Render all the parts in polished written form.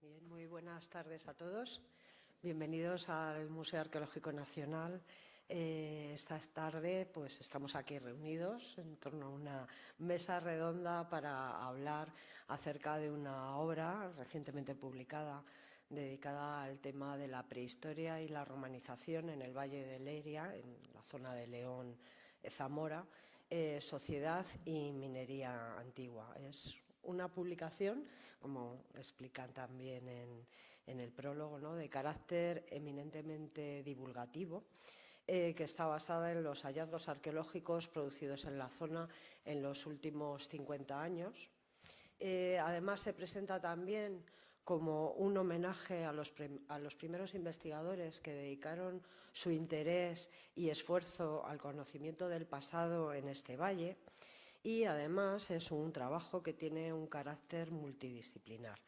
Bien, muy buenas tardes a todos. Bienvenidos al Museo Arqueológico Nacional. Esta tarde pues, estamos aquí reunidos en torno a una mesa redonda para hablar acerca de una obra recientemente publicada dedicada al tema de la prehistoria y la romanización en el Valle de Leiria, en la zona de León, Zamora, Sociedad y Minería Antigua. Es una publicación, como explican también en el prólogo, ¿no?, de carácter eminentemente divulgativo, que está basada en los hallazgos arqueológicos producidos en la zona en los últimos 50 años. Además, se presenta también como un homenaje a los primeros investigadores que dedicaron su interés y esfuerzo al conocimiento del pasado en este valle. Y además es un trabajo que tiene un carácter multidisciplinar.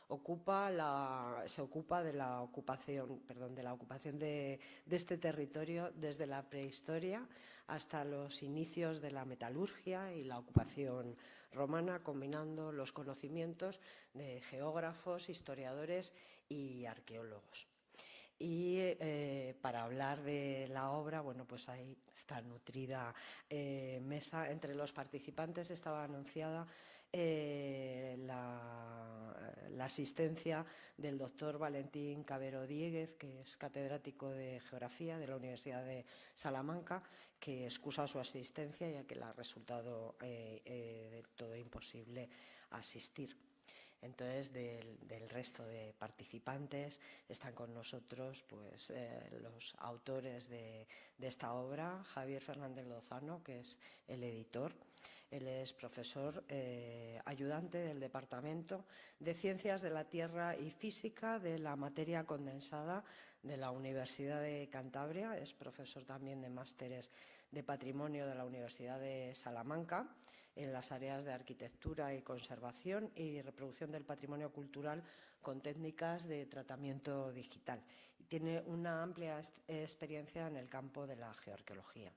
Se ocupa de la ocupación de este territorio desde la prehistoria hasta los inicios de la metalurgia y la ocupación romana, combinando los conocimientos de geógrafos, historiadores y arqueólogos. Y para hablar de la obra, bueno, pues ahí está nutrida mesa. Entre los participantes estaba anunciada la asistencia del doctor Valentín Cabero Diéguez, que es catedrático de Geografía de la Universidad de Salamanca, que excusa su asistencia ya que le ha resultado del todo imposible asistir. Entonces, del resto de participantes están con nosotros pues, los autores de esta obra. Javier Fernández Lozano, que es el editor. Él es profesor ayudante del Departamento de Ciencias de la Tierra y Física de la materia condensada de la Universidad de Cantabria. Es profesor también de másteres de Patrimonio de la Universidad de Salamanca en las áreas de Arquitectura y Conservación y Reproducción del Patrimonio Cultural con técnicas de tratamiento digital. Y tiene una amplia experiencia en el campo de la geoarqueología.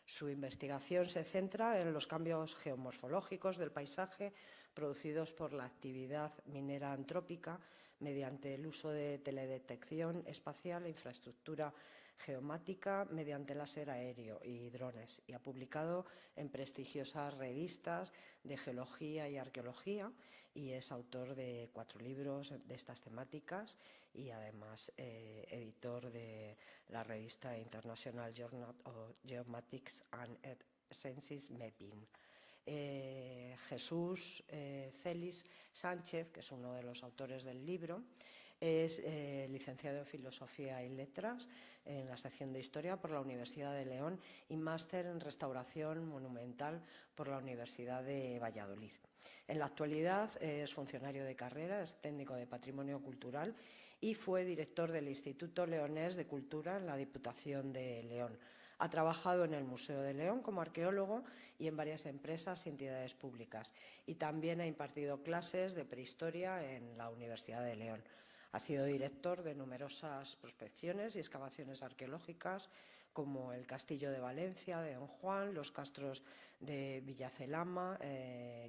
Su investigación se centra en los cambios geomorfológicos del paisaje producidos por la actividad minera antrópica mediante el uso de teledetección espacial e infraestructura geomática mediante láser aéreo y drones, y ha publicado en prestigiosas revistas de geología y arqueología, y es autor de 4 libros de estas temáticas y además editor de la revista International Journal of Geomatics and Earth Sciences Mapping. Jesús Celis Sánchez, que es uno de los autores del libro, es licenciado en Filosofía y Letras en la sección de Historia por la Universidad de León y máster en Restauración Monumental por la Universidad de Valladolid. En la actualidad es funcionario de carrera, es técnico de Patrimonio Cultural y fue director del Instituto Leonés de Cultura en la Diputación de León. Ha trabajado en el Museo de León como arqueólogo y en varias empresas y entidades públicas, y también ha impartido clases de prehistoria en la Universidad de León. Ha sido director de numerosas prospecciones y excavaciones arqueológicas, como el Castillo de Valencia, de Don Juan, los castros de Villacelama,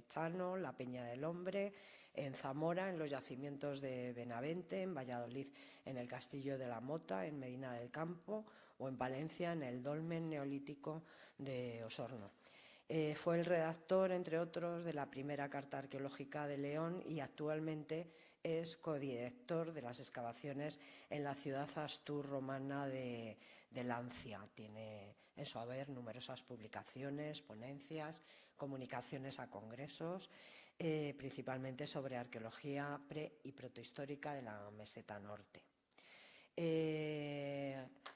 Chano, la Peña del Hombre, en Zamora, en los yacimientos de Benavente, en Valladolid, en el Castillo de la Mota, en Medina del Campo, o en Valencia, en el dolmen neolítico de Osorno. Fue el redactor, entre otros, de la primera Carta Arqueológica de León y actualmente es codirector de las excavaciones en la ciudad astur-romana de Lancia. Tiene en su haber numerosas publicaciones, ponencias, comunicaciones a congresos, principalmente sobre arqueología pre- y protohistórica de la meseta norte.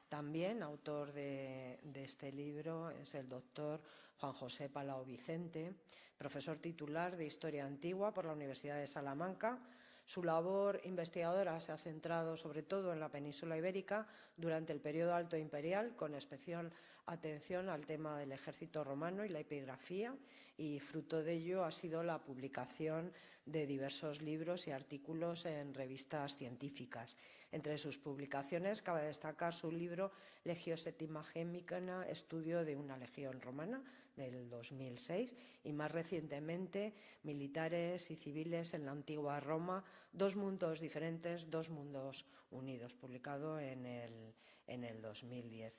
También autor de este libro es el doctor Juan José Palau Vicente, profesor titular de Historia Antigua por la Universidad de Salamanca. Su labor investigadora se ha centrado sobre todo en la península ibérica durante el periodo alto imperial, con especial atención al tema del ejército romano y la epigrafía, y fruto de ello ha sido la publicación de diversos libros y artículos en revistas científicas. Entre sus publicaciones cabe destacar su libro Legio Septima Gemicana, estudio de una legión romana, del 2006, y más recientemente Militares y civiles en la antigua Roma, dos mundos diferentes, dos mundos unidos, publicado en el 2010.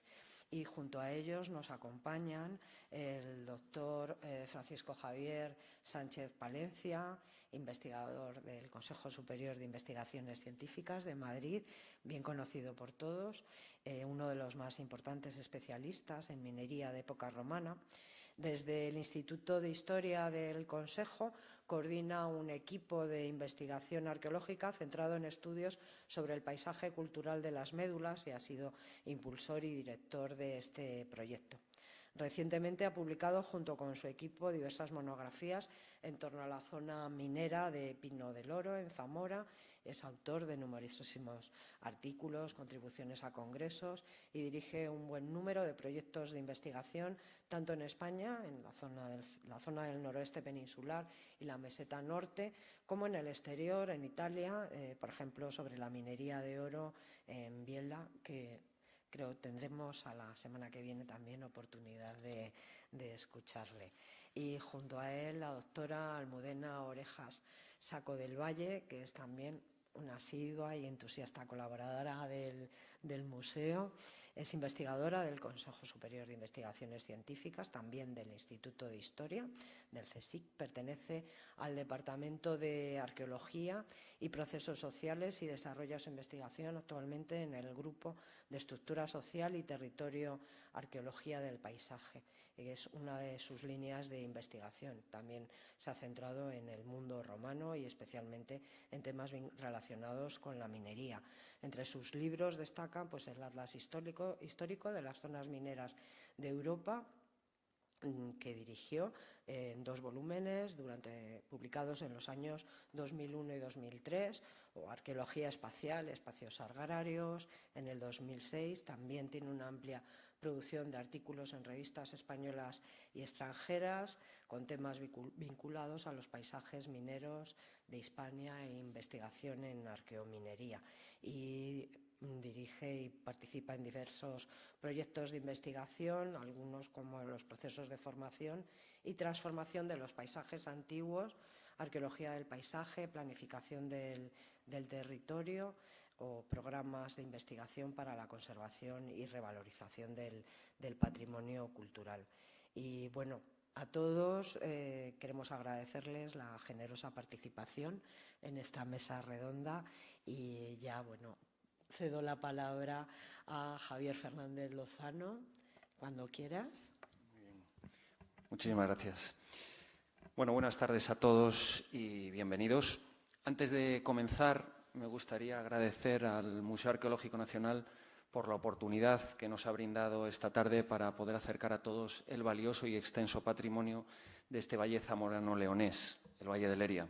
Y junto a ellos nos acompañan el doctor Francisco Javier Sánchez Palencia, investigador del Consejo Superior de Investigaciones Científicas de Madrid, bien conocido por todos, uno de los más importantes especialistas en minería de época romana. Desde el Instituto de Historia del Consejo coordina un equipo de investigación arqueológica centrado en estudios sobre el paisaje cultural de las médulas y ha sido impulsor y director de este proyecto. Recientemente ha publicado junto con su equipo diversas monografías en torno a la zona minera de Pino del Oro, en Zamora. Es autor de numerosísimos artículos, contribuciones a congresos y dirige un buen número de proyectos de investigación, tanto en España, en la zona del noroeste peninsular y la meseta norte, como en el exterior, en Italia, por ejemplo, sobre la minería de oro en Biella, que creo tendremos a la semana que viene también oportunidad de escucharle. Y junto a él la doctora Almudena Orejas Saco del Valle, que es también una asidua y entusiasta colaboradora del museo. Es investigadora del Consejo Superior de Investigaciones Científicas, también del Instituto de Historia, del CSIC. Pertenece al Departamento de Arqueología y Procesos Sociales y desarrolla su investigación actualmente en el Grupo de Estructura Social y Territorio Arqueología del Paisaje. Es una de sus líneas de investigación. También se ha centrado en el mundo romano y especialmente en temas relacionados con la minería. Entre sus libros destacan pues, el Atlas histórico de las zonas mineras de Europa, que dirigió en 2 volúmenes publicados en los años 2001 y 2003, o Arqueología espacial, espacios agrarios, en el 2006. También tiene una amplia producción de artículos en revistas españolas y extranjeras con temas vinculados a los paisajes mineros de Hispania e investigación en arqueominería. Y dirige y participa en diversos proyectos de investigación, algunos como los procesos de formación y transformación de los paisajes antiguos, arqueología del paisaje, planificación del territorio o programas de investigación para la conservación y revalorización del patrimonio cultural. Y bueno, a todos queremos agradecerles la generosa participación en esta mesa redonda y ya, bueno, cedo la palabra a Javier Fernández Lozano, cuando quieras. Muy bien. Muchísimas gracias. Bueno, buenas tardes a todos y bienvenidos. Antes de comenzar, me gustaría agradecer al Museo Arqueológico Nacional por la oportunidad que nos ha brindado esta tarde para poder acercar a todos el valioso y extenso patrimonio de este valle zamorano-leonés, el Valle de Leria.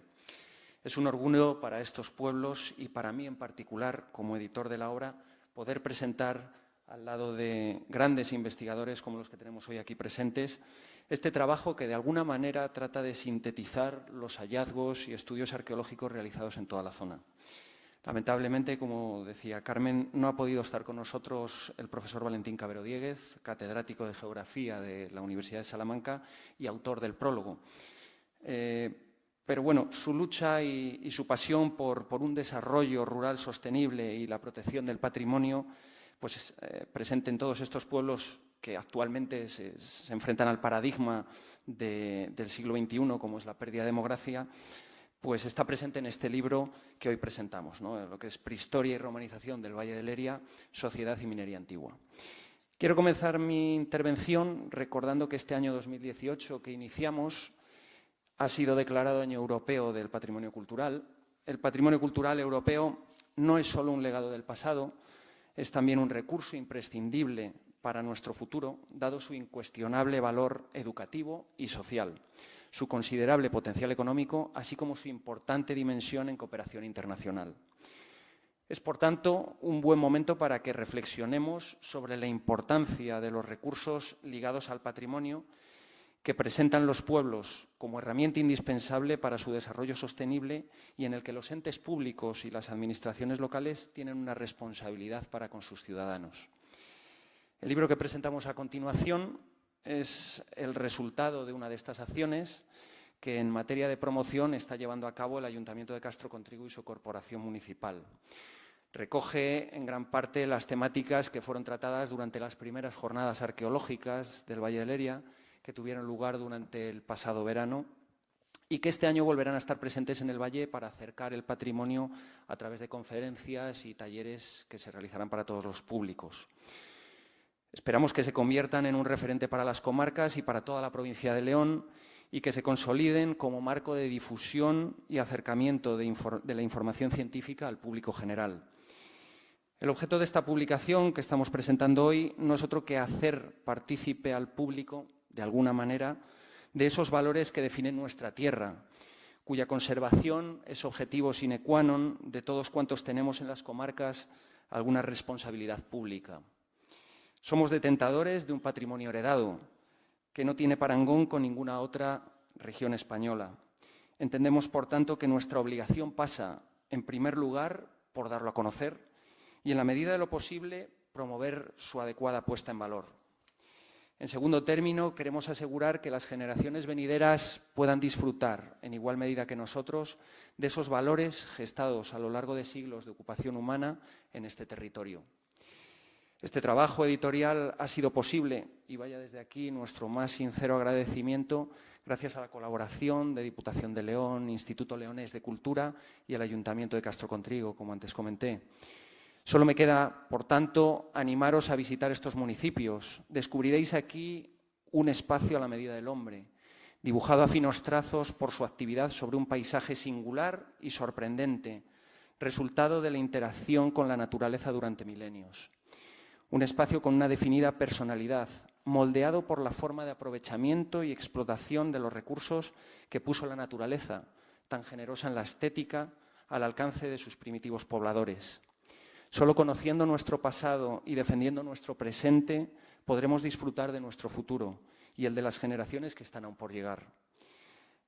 Es un orgullo para estos pueblos y para mí en particular, como editor de la obra, poder presentar al lado de grandes investigadores como los que tenemos hoy aquí presentes, este trabajo que de alguna manera trata de sintetizar los hallazgos y estudios arqueológicos realizados en toda la zona. Lamentablemente, como decía Carmen, no ha podido estar con nosotros el profesor Valentín Cabero Diéguez, catedrático de Geografía de la Universidad de Salamanca y autor del prólogo. Pero bueno, su lucha y su pasión por un desarrollo rural sostenible y la protección del patrimonio, pues presente en todos estos pueblos que actualmente se enfrentan al paradigma del siglo XXI, como es la pérdida de demografía, pues está presente en este libro que hoy presentamos, ¿no? Lo que es Prehistoria y Romanización del Valle de Leria, Sociedad y Minería Antigua. Quiero comenzar mi intervención recordando que este año 2018 que iniciamos ha sido declarado Año Europeo del Patrimonio Cultural. El patrimonio cultural europeo no es solo un legado del pasado, es también un recurso imprescindible para nuestro futuro, dado su incuestionable valor educativo y social, su considerable potencial económico, así como su importante dimensión en cooperación internacional. Es, por tanto, un buen momento para que reflexionemos sobre la importancia de los recursos ligados al patrimonio que presentan los pueblos como herramienta indispensable para su desarrollo sostenible y en el que los entes públicos y las administraciones locales tienen una responsabilidad para con sus ciudadanos. El libro que presentamos a continuación es el resultado de una de estas acciones que en materia de promoción está llevando a cabo el Ayuntamiento de Castro Contrigo y su corporación municipal. Recoge en gran parte las temáticas que fueron tratadas durante las primeras jornadas arqueológicas del Valle de Leria, que tuvieron lugar durante el pasado verano y que este año volverán a estar presentes en el Valle para acercar el patrimonio a través de conferencias y talleres que se realizarán para todos los públicos. Esperamos que se conviertan en un referente para las comarcas y para toda la provincia de León y que se consoliden como marco de difusión y acercamiento de la información científica al público general. El objeto de esta publicación que estamos presentando hoy no es otro que hacer partícipe al público, de alguna manera, de esos valores que definen nuestra tierra, cuya conservación es objetivo sine qua non de todos cuantos tenemos en las comarcas alguna responsabilidad pública. Somos detentadores de un patrimonio heredado que no tiene parangón con ninguna otra región española. Entendemos, por tanto, que nuestra obligación pasa, en primer lugar, por darlo a conocer y, en la medida de lo posible, promover su adecuada puesta en valor. En segundo término, queremos asegurar que las generaciones venideras puedan disfrutar, en igual medida que nosotros, de esos valores gestados a lo largo de siglos de ocupación humana en este territorio. Este trabajo editorial ha sido posible, y vaya desde aquí nuestro más sincero agradecimiento, gracias a la colaboración de Diputación de León, Instituto Leonés de Cultura y el Ayuntamiento de Castro Contrigo, como antes comenté. Solo me queda, por tanto, animaros a visitar estos municipios. Descubriréis aquí un espacio a la medida del hombre, dibujado a finos trazos por su actividad sobre un paisaje singular y sorprendente, resultado de la interacción con la naturaleza durante milenios. Un espacio con una definida personalidad, moldeado por la forma de aprovechamiento y explotación de los recursos que puso la naturaleza, tan generosa en la estética, al alcance de sus primitivos pobladores. Solo conociendo nuestro pasado y defendiendo nuestro presente, podremos disfrutar de nuestro futuro y el de las generaciones que están aún por llegar.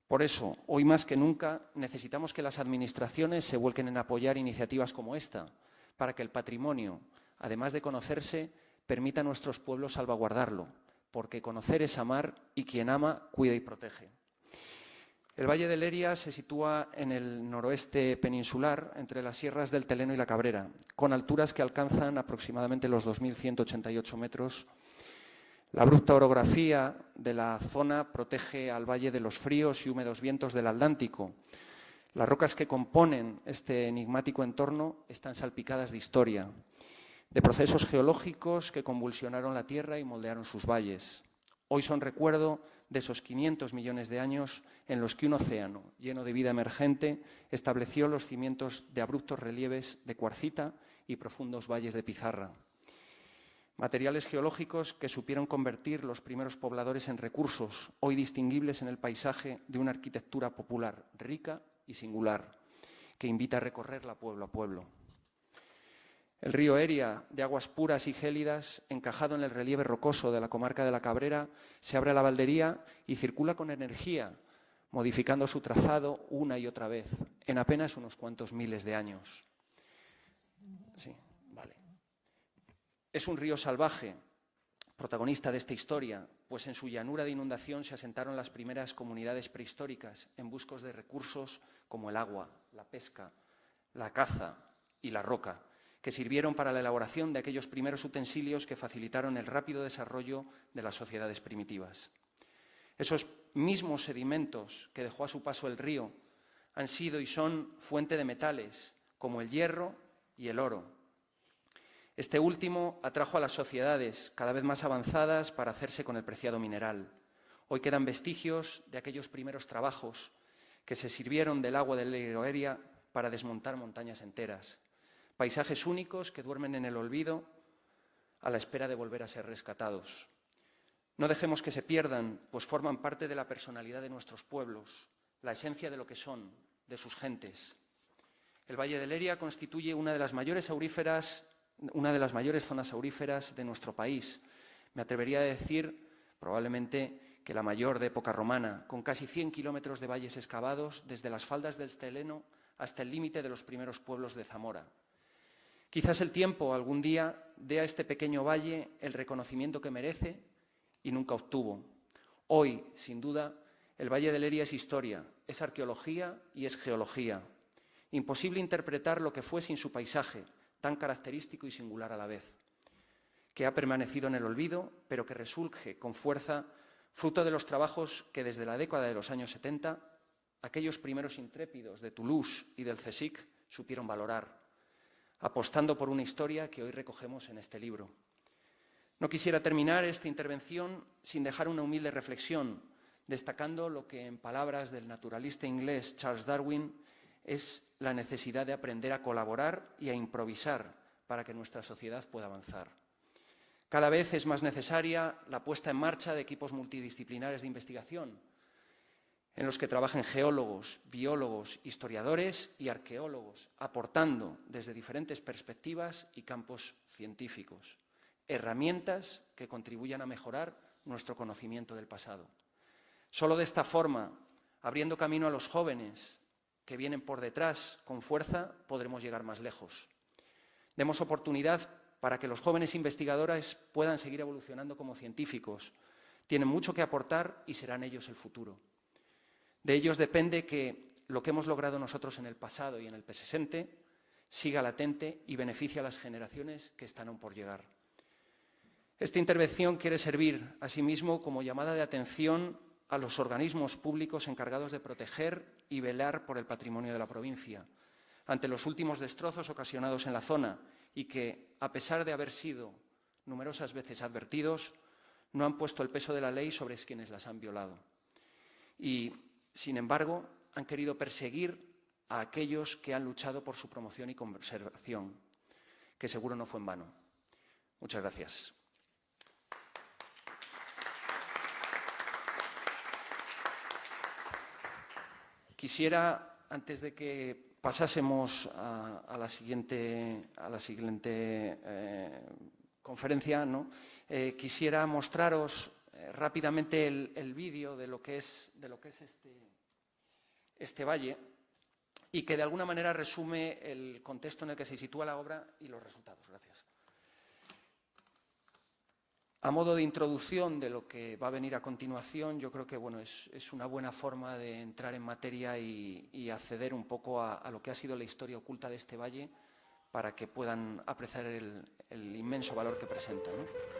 Por eso, hoy más que nunca, necesitamos que las administraciones se vuelquen en apoyar iniciativas como esta, para que el patrimonio, además de conocerse, permita a nuestros pueblos salvaguardarlo, porque conocer es amar y quien ama, cuida y protege. El Valle de Leria se sitúa en el noroeste peninsular, entre las sierras del Teleno y la Cabrera, con alturas que alcanzan aproximadamente los 2.188 metros. La abrupta orografía de la zona protege al valle de los fríos y húmedos vientos del Atlántico. Las rocas que componen este enigmático entorno están salpicadas de historia, de procesos geológicos que convulsionaron la tierra y moldearon sus valles. Hoy son recuerdo de esos 500 millones de años en los que un océano lleno de vida emergente estableció los cimientos de abruptos relieves de cuarcita y profundos valles de pizarra. Materiales geológicos que supieron convertir los primeros pobladores en recursos, hoy distinguibles en el paisaje de una arquitectura popular rica y singular, que invita a recorrerla pueblo a pueblo. El río Eria, de aguas puras y gélidas, encajado en el relieve rocoso de la comarca de la Cabrera, se abre a la Valdería y circula con energía, modificando su trazado una y otra vez, en apenas unos cuantos miles de años. Sí, vale. Es un río salvaje, protagonista de esta historia, pues en su llanura de inundación se asentaron las primeras comunidades prehistóricas en busca de recursos como el agua, la pesca, la caza y la roca, que sirvieron para la elaboración de aquellos primeros utensilios que facilitaron el rápido desarrollo de las sociedades primitivas. Esos mismos sedimentos que dejó a su paso el río han sido y son fuente de metales, como el hierro y el oro. Este último atrajo a las sociedades cada vez más avanzadas para hacerse con el preciado mineral. Hoy quedan vestigios de aquellos primeros trabajos que se sirvieron del agua del río Eria para desmontar montañas enteras. Paisajes únicos que duermen en el olvido a la espera de volver a ser rescatados. No dejemos que se pierdan, pues forman parte de la personalidad de nuestros pueblos, la esencia de lo que son, de sus gentes. El Valle de Leria constituye una de las mayores zonas auríferas de nuestro país. Me atrevería a decir, probablemente, que la mayor de época romana, con casi 100 kilómetros de valles excavados desde las faldas del Teleno hasta el límite de los primeros pueblos de Zamora. Quizás el tiempo algún día dé a este pequeño valle el reconocimiento que merece y nunca obtuvo. Hoy, sin duda, el Valle de Leria es historia, es arqueología y es geología. Imposible interpretar lo que fue sin su paisaje, tan característico y singular a la vez, que ha permanecido en el olvido, pero que resurge con fuerza, fruto de los trabajos que desde la década de los años 70, aquellos primeros intrépidos de Toulouse y del CSIC supieron valorar, apostando por una historia que hoy recogemos en este libro. No quisiera terminar esta intervención sin dejar una humilde reflexión, destacando lo que, en palabras del naturalista inglés Charles Darwin, es la necesidad de aprender a colaborar y a improvisar para que nuestra sociedad pueda avanzar. Cada vez es más necesaria la puesta en marcha de equipos multidisciplinares de investigación, en los que trabajen geólogos, biólogos, historiadores y arqueólogos, aportando desde diferentes perspectivas y campos científicos herramientas que contribuyan a mejorar nuestro conocimiento del pasado. Solo de esta forma, abriendo camino a los jóvenes que vienen por detrás con fuerza, podremos llegar más lejos. Demos oportunidad para que los jóvenes investigadores puedan seguir evolucionando como científicos. Tienen mucho que aportar y serán ellos el futuro. De ellos depende que lo que hemos logrado nosotros en el pasado y en el presente siga latente y beneficie a las generaciones que están aún por llegar. Esta intervención quiere servir, asimismo, como llamada de atención a los organismos públicos encargados de proteger y velar por el patrimonio de la provincia, ante los últimos destrozos ocasionados en la zona y que, a pesar de haber sido numerosas veces advertidos, no han puesto el peso de la ley sobre quienes las han violado. Y, sin embargo, han querido perseguir a aquellos que han luchado por su promoción y conservación, que seguro no fue en vano. Muchas gracias. Quisiera, antes de que pasásemos a la siguiente conferencia, ¿no? Quisiera mostraros rápidamente el vídeo de lo que es este valle y que de alguna manera resume el contexto en el que se sitúa la obra y los resultados. Gracias. A modo de introducción de lo que va a venir a continuación, yo creo que es una buena forma de entrar en materia y acceder un poco a lo que ha sido la historia oculta de este valle para que puedan apreciar el inmenso valor que presenta, ¿no?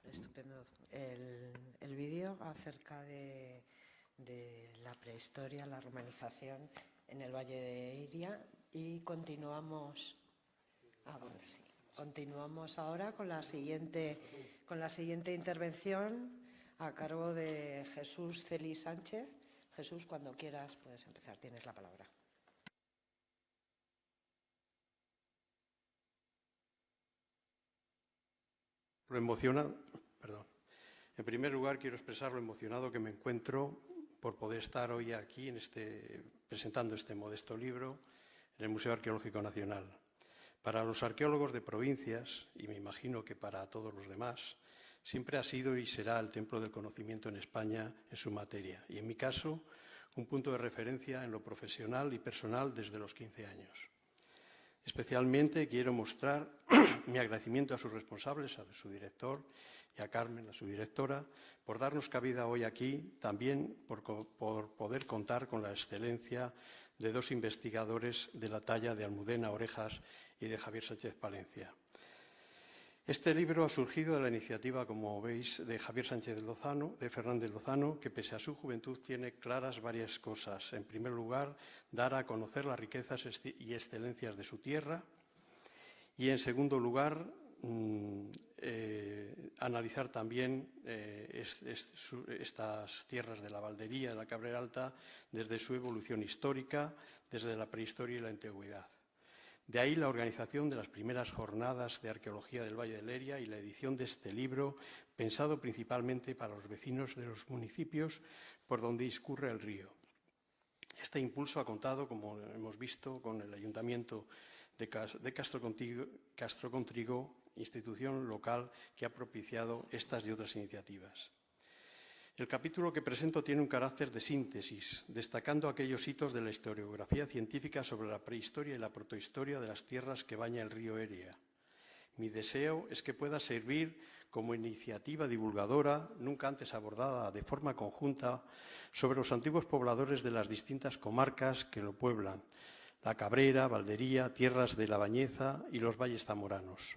Estupendo el vídeo acerca de la prehistoria, la romanización en el Valle de Iria, y continuamos. Bueno, sí. Continuamos ahora con la siguiente intervención a cargo de Jesús Celi Sánchez. Jesús, cuando quieras puedes empezar, tienes la palabra. En primer lugar, quiero expresar lo emocionado que me encuentro por poder estar hoy aquí presentando este modesto libro en el Museo Arqueológico Nacional. Para los arqueólogos de provincias, y me imagino que para todos los demás, siempre ha sido y será el templo del conocimiento en España en su materia, y en mi caso, un punto de referencia en lo profesional y personal desde los 15 años. Especialmente quiero mostrar mi agradecimiento a sus responsables, a su director y a Carmen, a su directora, por darnos cabida hoy aquí, también por poder contar con la excelencia de dos investigadores de la talla de Almudena Orejas y de Javier Sánchez Palencia. Este libro ha surgido de la iniciativa, como veis, de Javier Sánchez Lozano, de Fernández Lozano, que pese a su juventud tiene claras varias cosas. En primer lugar, dar a conocer las riquezas y excelencias de su tierra, y en segundo lugar, analizar también estas tierras de la Valdería, de la Cabrera Alta, desde su evolución histórica, desde la prehistoria y la antigüedad. De ahí la organización de las primeras jornadas de arqueología del Valle de Leria y la edición de este libro, pensado principalmente para los vecinos de los municipios por donde discurre el río. Este impulso ha contado, como hemos visto, con el Ayuntamiento de Castrocontrigo, institución local que ha propiciado estas y otras iniciativas. El capítulo que presento tiene un carácter de síntesis, destacando aquellos hitos de la historiografía científica sobre la prehistoria y la protohistoria de las tierras que baña el río Eria. Mi deseo es que pueda servir como iniciativa divulgadora, nunca antes abordada de forma conjunta, sobre los antiguos pobladores de las distintas comarcas que lo pueblan, la Cabrera, Valdería, tierras de la Bañeza y los valles zamoranos.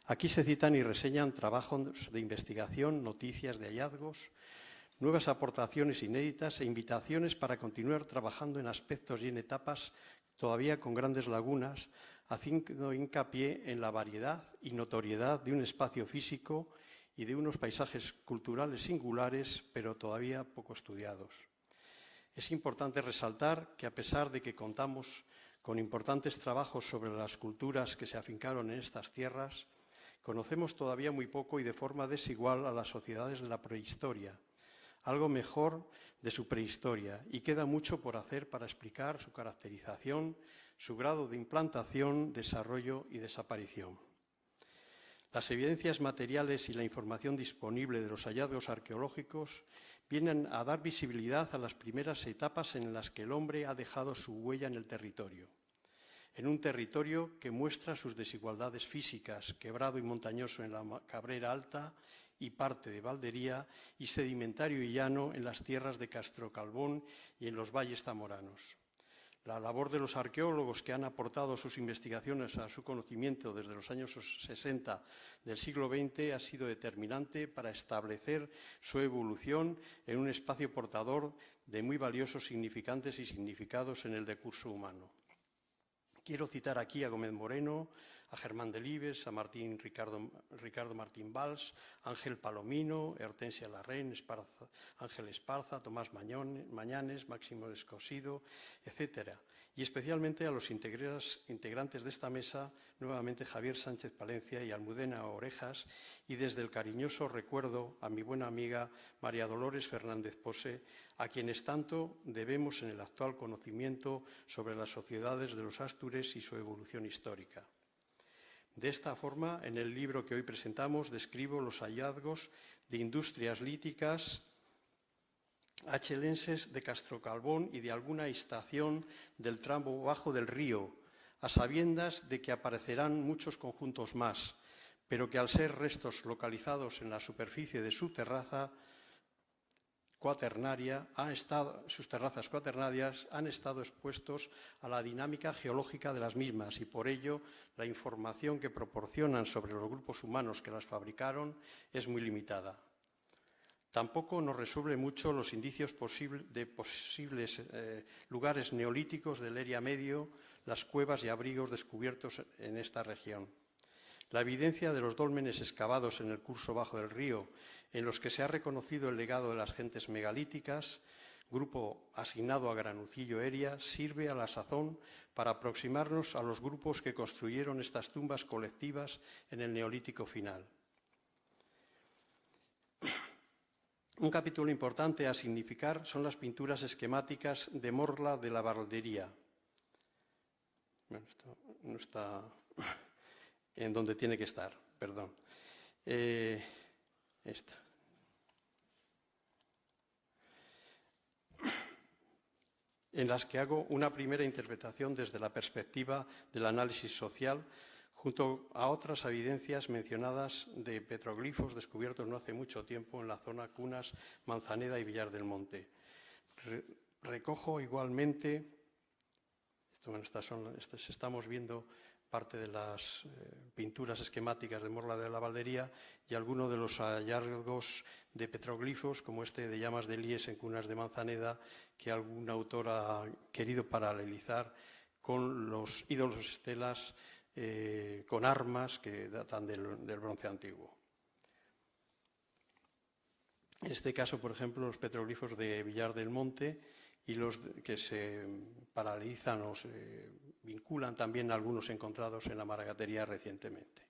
Aquí se citan y reseñan trabajos de investigación, noticias de hallazgos, nuevas aportaciones inéditas e invitaciones para continuar trabajando en aspectos y en etapas todavía con grandes lagunas, haciendo hincapié en la variedad y notoriedad de un espacio físico y de unos paisajes culturales singulares, pero todavía poco estudiados. Es importante resaltar que, a pesar de que contamos con importantes trabajos sobre las culturas que se afincaron en estas tierras, conocemos todavía muy poco y de forma desigual a las sociedades de la prehistoria, algo mejor de su prehistoria, y queda mucho por hacer para explicar su caracterización, su grado de implantación, desarrollo y desaparición. Las evidencias materiales y la información disponible de los hallazgos arqueológicos vienen a dar visibilidad a las primeras etapas en las que el hombre ha dejado su huella en el territorio. En un territorio que muestra sus desigualdades físicas, quebrado y montañoso en la Cabrera Alta y parte de Valdería, y sedimentario y llano en las tierras de Castrocalbón y en los valles zamoranos. La labor de los arqueólogos que han aportado sus investigaciones a su conocimiento desde los años 60 del siglo XX ha sido determinante para establecer su evolución en un espacio portador de muy valiosos significantes y significados en el decurso humano. Quiero citar aquí a Gómez Moreno, a Germán Delibes, a Ricardo Martín Valls, Ángel Palomino, Hortensia Larraín, Ángel Esparza, Tomás Mañanes, Máximo Descosido, etcétera. Y especialmente a los integrantes de esta mesa, nuevamente Javier Sánchez Palencia y Almudena Orejas, y desde el cariñoso recuerdo a mi buena amiga María Dolores Fernández Pose, a quienes tanto debemos en el actual conocimiento sobre las sociedades de los Astures y su evolución histórica. De esta forma, en el libro que hoy presentamos, describo los hallazgos de industrias líticas achelenses de Castrocalbón y de alguna estación del tramo bajo del río, a sabiendas de que aparecerán muchos conjuntos más, pero que al ser restos localizados en la superficie de su terraza, sus terrazas cuaternarias han estado expuestos a la dinámica geológica de las mismas y por ello la información que proporcionan sobre los grupos humanos que las fabricaron es muy limitada. Tampoco nos resuelve mucho los indicios de posibles lugares neolíticos del Eria Medio, las cuevas y abrigos descubiertos en esta región. La evidencia de los dólmenes excavados en el curso bajo del río, en los que se ha reconocido el legado de las gentes megalíticas, grupo asignado a Granucillo Eria, sirve a la sazón para aproximarnos a los grupos que construyeron estas tumbas colectivas en el Neolítico final. Un capítulo importante a significar son las pinturas esquemáticas de Morla de la Valdería. Bueno, esto no está en donde tiene que estar, perdón. Esta. En las que hago una primera interpretación desde la perspectiva del análisis social, junto a otras evidencias mencionadas de petroglifos descubiertos no hace mucho tiempo en la zona Cunas, Manzaneda y Villar del Monte. Recojo igualmente, estamos viendo parte de las pinturas esquemáticas de Morla de la Valdería y algunos de los hallazgos de petroglifos, como este de Llamas de Lies en Cunas de Manzaneda, que algún autor ha querido paralelizar con los ídolos estelas con armas que datan del bronce antiguo. En este caso, por ejemplo, los petroglifos de Villar del Monte y los que se paralelizan o se vinculan también a algunos encontrados en la Maragatería recientemente.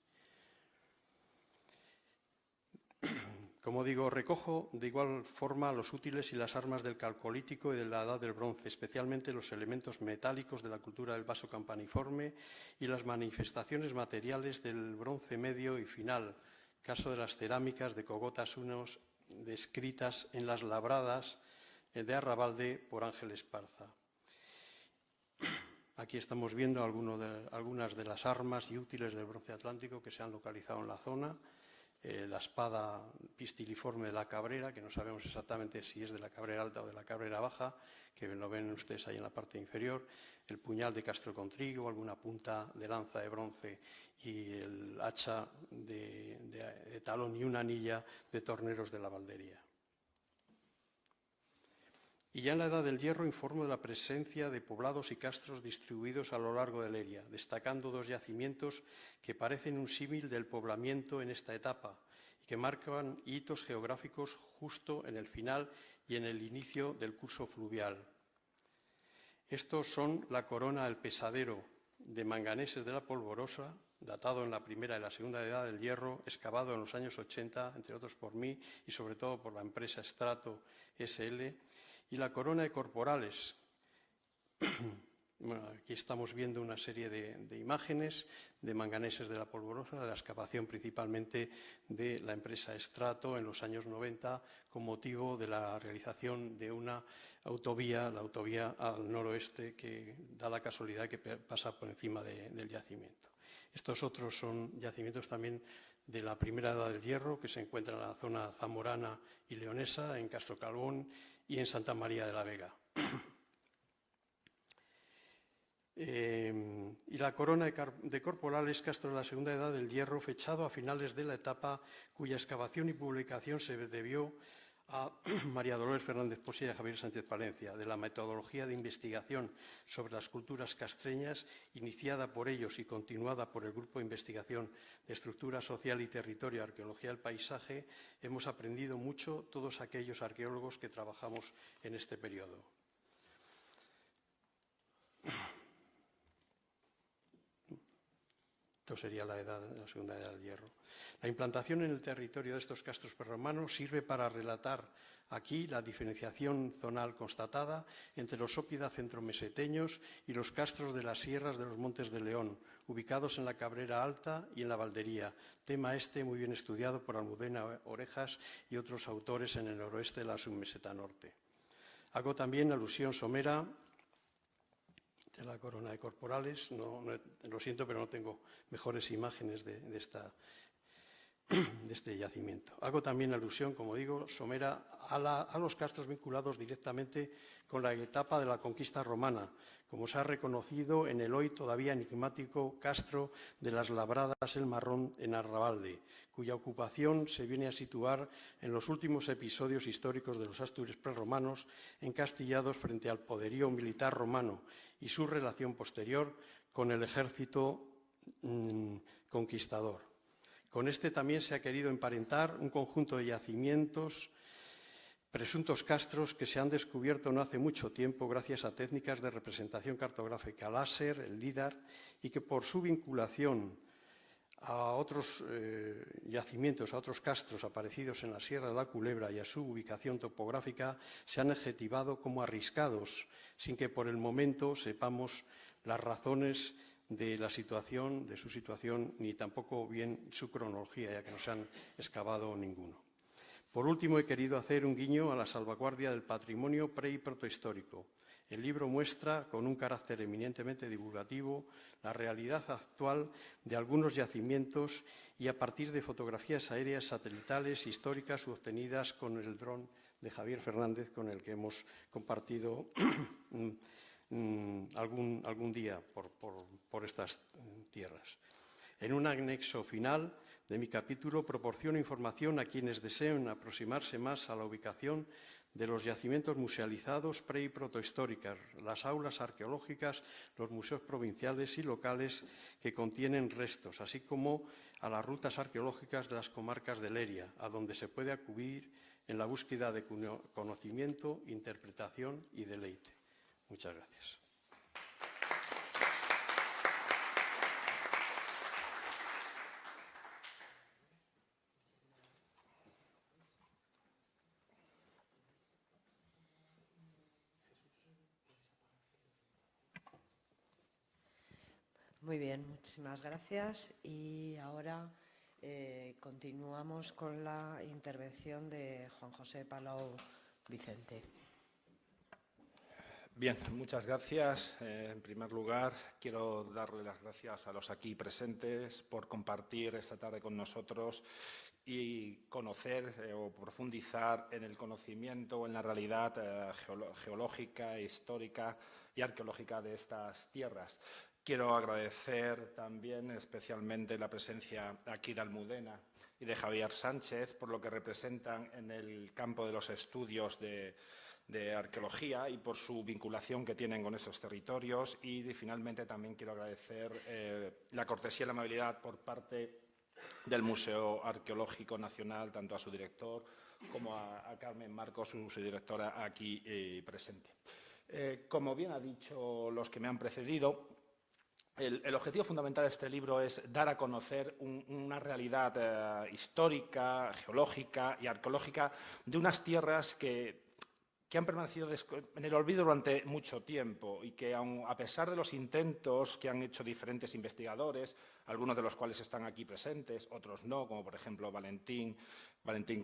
Como digo, recojo de igual forma los útiles y las armas del Calcolítico y de la Edad del Bronce, especialmente los elementos metálicos de la cultura del vaso campaniforme y las manifestaciones materiales del bronce medio y final, caso de las cerámicas de Cogotas Unos descritas en las labradas de Arrabalde por Ángel Esparza. Aquí estamos viendo algunas de las armas y útiles del bronce atlántico que se han localizado en la zona. La espada pistiliforme de la Cabrera, que no sabemos exactamente si es de la Cabrera alta o de la Cabrera baja, que lo ven ustedes ahí en la parte inferior, el puñal de Castro con Trigo, alguna punta de lanza de bronce y el hacha de talón y una anilla de Torneros de la Valdería. Y ya en la Edad del Hierro informo de la presencia de poblados y castros distribuidos a lo largo del Eria, destacando dos yacimientos que parecen un símil del poblamiento en esta etapa y que marcan hitos geográficos justo en el final y en el inicio del curso fluvial. Estos son la Corona del Pesadero de Manganeses de la Polvorosa, datado en la primera y la segunda Edad del Hierro, excavado en los años 80, entre otros por mí y sobre todo por la empresa Strato S.L., y la corona de corporales. Bueno, aquí estamos viendo una serie de imágenes de manganeses de la Polvorosa, de la excavación principalmente de la empresa Strato en los años 90, con motivo de la realización de una autovía, la autovía al noroeste, que da la casualidad que pasa por encima del yacimiento. Estos otros son yacimientos también de la primera Edad del Hierro, que se encuentran en la zona zamorana y leonesa, en Castro Calvón y en Santa María de la Vega. Y la corona de corporales, castro de la segunda Edad del Hierro, fechado a finales de la etapa cuya excavación y publicación se debió a María Dolores Fernández Posi y a Javier Sánchez Palencia, de la metodología de investigación sobre las culturas castreñas, iniciada por ellos y continuada por el Grupo de Investigación de Estructura Social y Territorio, Arqueología del Paisaje, hemos aprendido mucho todos aquellos arqueólogos que trabajamos en este periodo. Esto sería la segunda Edad del Hierro. La implantación en el territorio de estos castros prerromanos sirve para relatar aquí la diferenciación zonal constatada entre los ópida centromeseteños y los castros de las sierras de los Montes de León, ubicados en la Cabrera Alta y en la Valdería, tema este muy bien estudiado por Almudena Orejas y otros autores en el noroeste de la submeseta norte. Hago también alusión somera de la corona de corporales, lo siento, pero no tengo mejores imágenes de esta. de este yacimiento. Hago también alusión, como digo, somera a los castros vinculados directamente con la etapa de la conquista romana, como se ha reconocido en el hoy todavía enigmático castro de las Labradas El Marrón en Arrabalde, cuya ocupación se viene a situar en los últimos episodios históricos de los Astures prerromanos encastillados frente al poderío militar romano y su relación posterior con el ejército conquistador. Con este también se ha querido emparentar un conjunto de yacimientos, presuntos castros que se han descubierto no hace mucho tiempo gracias a técnicas de representación cartográfica láser, el LIDAR, y que por su vinculación a otros yacimientos, a otros castros aparecidos en la Sierra de la Culebra y a su ubicación topográfica, se han adjetivado como arriscados, sin que por el momento sepamos las razones de su situación, ni tampoco bien su cronología, ya que no se han excavado ninguno. Por último, he querido hacer un guiño a la salvaguardia del patrimonio pre- y protohistórico. El libro muestra, con un carácter eminentemente divulgativo, la realidad actual de algunos yacimientos y a partir de fotografías aéreas satelitales históricas obtenidas con el dron de Javier Fernández, con el que hemos compartido algún día por estas tierras. En un anexo final de mi capítulo proporciono información a quienes deseen aproximarse más a la ubicación de los yacimientos musealizados pre- y protohistóricas, las aulas arqueológicas, los museos provinciales y locales que contienen restos, así como a las rutas arqueológicas de las comarcas de Leria, a donde se puede acudir en la búsqueda de conocimiento, interpretación y deleite. Muchas gracias. Muy bien, muchísimas gracias. Y ahora continuamos con la intervención de Juan José Palau Vicente. Bien, muchas gracias. En primer lugar, quiero darle las gracias a los aquí presentes por compartir esta tarde con nosotros y conocer o profundizar en el conocimiento o en la realidad geológica, histórica y arqueológica de estas tierras. Quiero agradecer también especialmente la presencia aquí de Almudena y de Javier Sánchez por lo que representan en el campo de los estudios de arqueología y por su vinculación que tienen con esos territorios. Y finalmente también quiero agradecer la cortesía y la amabilidad por parte del Museo Arqueológico Nacional, tanto a su director como a Carmen Marcos, su directora, aquí presente. Como bien ha dicho los que me han precedido, el objetivo fundamental de este libro es dar a conocer una realidad histórica, geológica y arqueológica de unas tierras que han permanecido en el olvido durante mucho tiempo y que, aun a pesar de los intentos que han hecho diferentes investigadores, algunos de los cuales están aquí presentes, otros no, como por ejemplo Valentín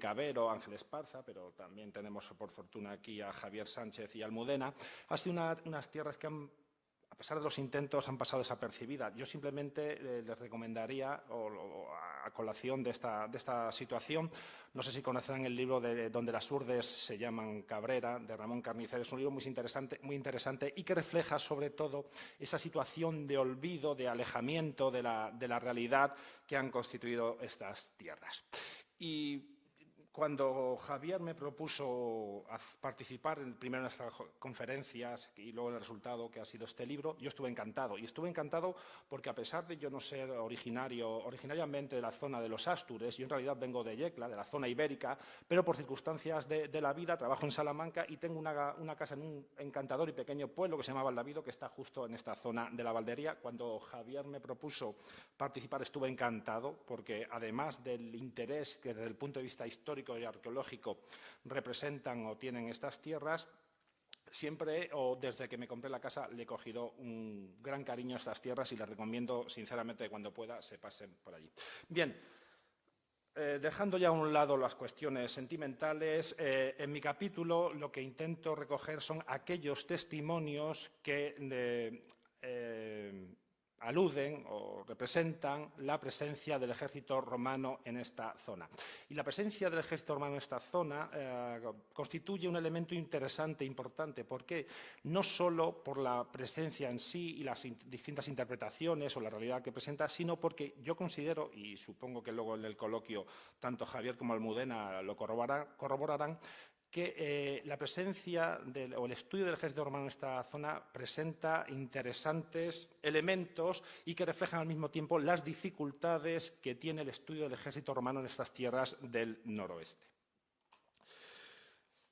Cavero, Ángel Esparza, pero también tenemos por fortuna aquí a Javier Sánchez y Almudena, han sido unas tierras que a pesar de los intentos, han pasado desapercibidas. Yo simplemente les recomendaría, a colación de esta situación, no sé si conocerán el libro de Donde las urdes se llaman Cabrera, de Ramón Carnicer. Es un libro muy interesante y que refleja sobre todo esa situación de olvido, de alejamiento de la realidad que han constituido estas tierras. Y cuando Javier me propuso participar primero en nuestras conferencias y luego en el resultado que ha sido este libro, yo estuve encantado. Y estuve encantado porque, a pesar de yo no ser originariamente de la zona de los Astures, yo en realidad vengo de Yecla, de la zona ibérica, pero por circunstancias de la vida trabajo en Salamanca y tengo una casa en un encantador y pequeño pueblo que se llama Valdavido, que está justo en esta zona de la Valdería. Cuando Javier me propuso participar, estuve encantado porque, además del interés que desde el punto de vista histórico y arqueológico representan o tienen estas tierras, siempre o desde que me compré la casa le he cogido un gran cariño a estas tierras y les recomiendo sinceramente que cuando pueda se pasen por allí. Bien, dejando ya a un lado las cuestiones sentimentales, en mi capítulo lo que intento recoger son aquellos testimonios que aluden o representan la presencia del ejército romano en esta zona. Y la presencia del ejército romano en esta zona constituye un elemento interesante e importante. ¿Por qué? No solo por la presencia en sí y las distintas interpretaciones o la realidad que presenta, sino porque yo considero, y supongo que luego en el coloquio tanto Javier como Almudena lo corroborarán, que la presencia o el estudio del ejército romano en esta zona presenta interesantes elementos y que reflejan al mismo tiempo las dificultades que tiene el estudio del ejército romano en estas tierras del noroeste.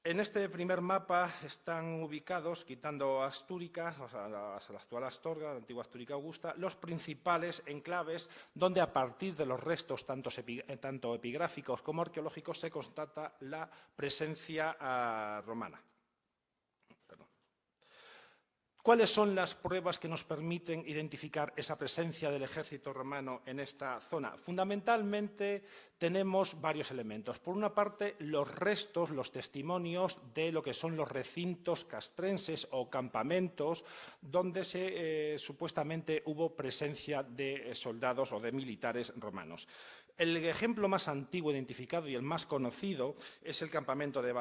En este primer mapa están ubicados, quitando Astúrica, o sea, la actual Astorga, la antigua Astúrica Augusta, los principales enclaves donde a partir de los restos tanto epigráficos como arqueológicos se constata la presencia romana. ¿Cuáles son las pruebas que nos permiten identificar esa presencia del ejército romano en esta zona? Fundamentalmente tenemos varios elementos. Por una parte, los restos, los testimonios de lo que son los recintos castrenses o campamentos donde supuestamente hubo presencia de soldados o de militares romanos. El ejemplo más antiguo identificado y el más conocido es el campamento de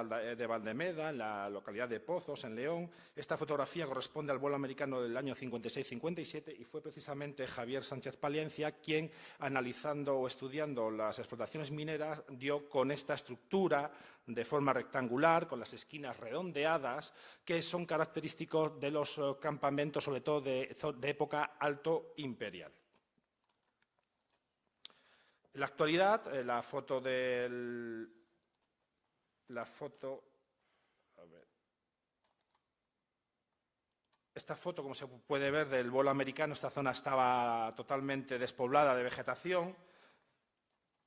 Valdemeda, en la localidad de Pozos, en León. Esta fotografía corresponde al vuelo americano del año 56-57 y fue precisamente Javier Sánchez Paliencia quien, analizando o estudiando las explotaciones mineras, dio con esta estructura de forma rectangular, con las esquinas redondeadas, que son característicos de los campamentos, sobre todo de época alto imperial. En la actualidad, esta foto, como se puede ver, del vuelo americano, esta zona estaba totalmente despoblada de vegetación.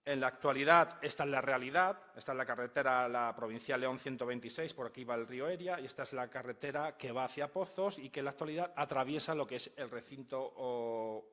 En la actualidad, esta es la realidad, esta es la carretera, la provincial León 126, por aquí va el río Eria, y esta es la carretera que va hacia Pozos y que en la actualidad atraviesa lo que es el recinto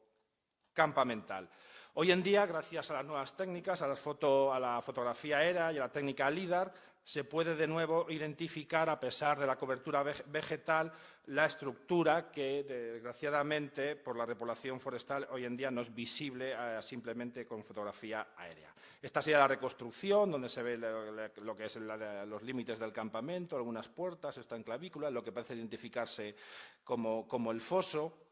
campamental. Hoy en día, gracias a las nuevas técnicas, a la fotografía aérea y a la técnica LIDAR, se puede de nuevo identificar, a pesar de la cobertura vegetal, la estructura que, desgraciadamente, por la repoblación forestal, hoy en día no es visible simplemente con fotografía aérea. Esta sería la reconstrucción, donde se ve lo que es los límites del campamento, algunas puertas, está en clavícula, lo que parece identificarse como el foso.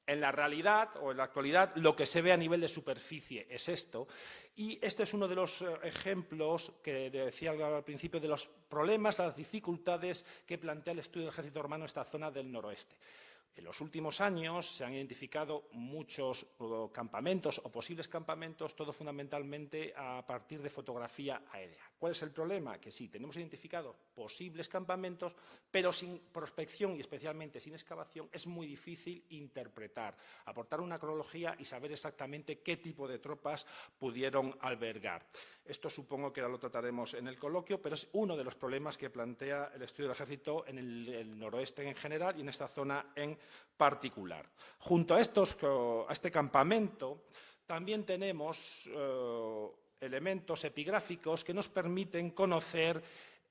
En la realidad o en la actualidad lo que se ve a nivel de superficie es esto, y este es uno de los ejemplos que decía al principio de los problemas, las dificultades que plantea el estudio del ejército romano en esta zona del noroeste. En los últimos años se han identificado muchos campamentos o posibles campamentos, todo fundamentalmente a partir de fotografía aérea. ¿Cuál es el problema? Que sí, tenemos identificados posibles campamentos, pero sin prospección y especialmente sin excavación es muy difícil interpretar, aportar una cronología y saber exactamente qué tipo de tropas pudieron albergar. Esto supongo que ahora lo trataremos en el coloquio, pero es uno de los problemas que plantea el estudio del ejército en el noroeste en general y en esta zona en particular. Junto a este campamento también tenemos elementos epigráficos que nos permiten conocer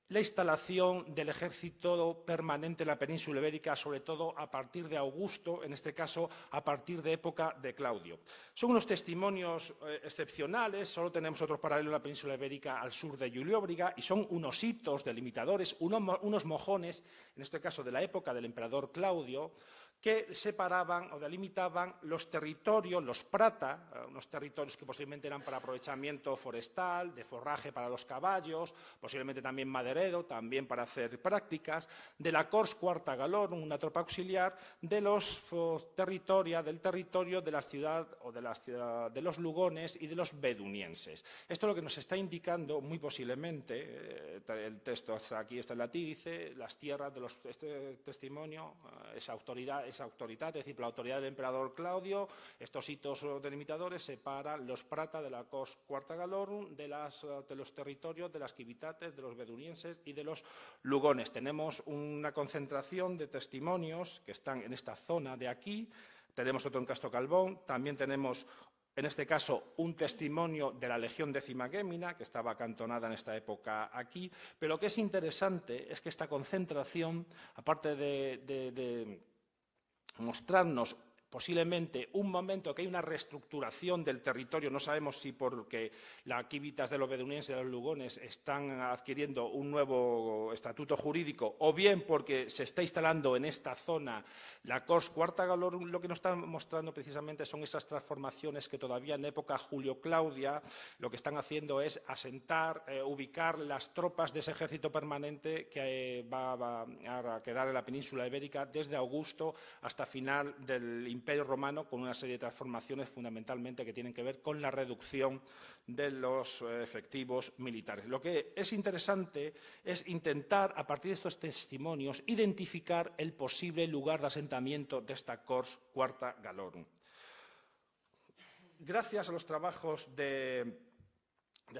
la instalación del ejército permanente en la península ibérica, sobre todo a partir de Augusto, en este caso a partir de época de Claudio. Son unos testimonios excepcionales, solo tenemos otro paralelo en la península ibérica al sur de Iulióbriga, y son unos hitos delimitadores, unos mojones, en este caso de la época del emperador Claudio, que separaban o delimitaban los territorios, los prata, unos territorios que posiblemente eran para aprovechamiento forestal, de forraje para los caballos, posiblemente también maderedo, también para hacer prácticas, de la Cors Quarta Galorum, una tropa auxiliar, del territorio de la ciudad o de los lugones y de los bedunienses. Esto es lo que nos está indicando muy posiblemente, el texto hasta aquí está en latín, dice las tierras de este testimonio, esa autoridad, es decir, la autoridad del emperador Claudio. Estos hitos delimitadores separan los prata de la Cors Quarta Galorum de los territorios de las civitates, de los bedunienses y de los lugones. Tenemos una concentración de testimonios que están en esta zona de aquí. Tenemos otro en Castro Calbón. También tenemos, en este caso, un testimonio de la Legión Décima Gémina, que estaba acantonada en esta época aquí. Pero lo que es interesante es que esta concentración, aparte de mostrarnos posiblemente un momento que hay una reestructuración del territorio, no sabemos si porque las Quivitas de los Bedunienses y de los Lugones están adquiriendo un nuevo estatuto jurídico, o bien porque se está instalando en esta zona la Cors Quarta Galorum, lo que nos están mostrando precisamente son esas transformaciones que todavía en época Julio-Claudia lo que están haciendo es asentar, ubicar las tropas de ese ejército permanente que va a quedar en la península ibérica desde Augusto hasta final del Imperio Romano, con una serie de transformaciones fundamentalmente que tienen que ver con la reducción de los efectivos militares. Lo que es interesante es intentar, a partir de estos testimonios, identificar el posible lugar de asentamiento de esta Cors Quarta Galorum. Gracias a los trabajos de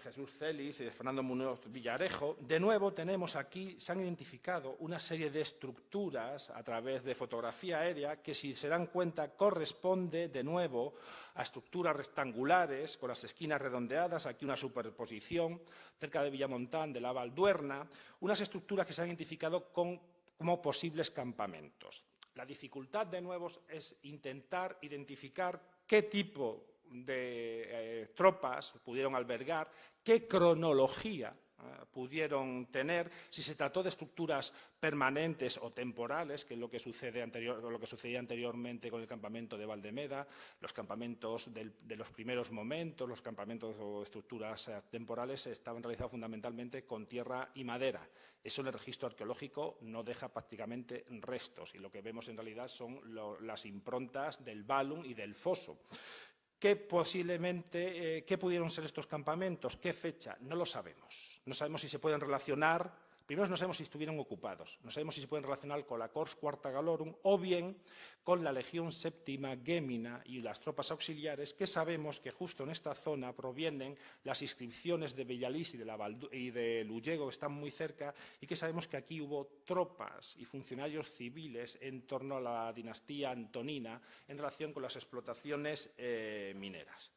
Jesús Celis y de Fernando Muñoz Villarejo, de nuevo tenemos aquí, se han identificado una serie de estructuras a través de fotografía aérea que, si se dan cuenta, corresponde de nuevo a estructuras rectangulares con las esquinas redondeadas, aquí una superposición cerca de Villamontán, de la Valduerna, unas estructuras que se han identificado como posibles campamentos. La dificultad, de nuevo, es intentar identificar qué tipo de tropas pudieron albergar, qué cronología pudieron tener, si se trató de estructuras permanentes o temporales, que es lo que sucedía anteriormente con el campamento de Valdemeda, los campamentos de los primeros momentos, los campamentos o estructuras temporales estaban realizados fundamentalmente con tierra y madera. Eso en el registro arqueológico no deja prácticamente restos, y lo que vemos en realidad son las improntas del valum y del foso. ¿Qué pudieron ser estos campamentos? ¿Qué fecha? No lo sabemos. No sabemos si se pueden relacionar. Primero, no sabemos si estuvieron ocupados. No sabemos si se pueden relacionar con la Cors Quarta Galorum o bien con la Legión Séptima Gémina y las tropas auxiliares, que sabemos que justo en esta zona provienen las inscripciones de Bellalís y de Lugego, que están muy cerca, y que sabemos que aquí hubo tropas y funcionarios civiles en torno a la dinastía antonina en relación con las explotaciones mineras.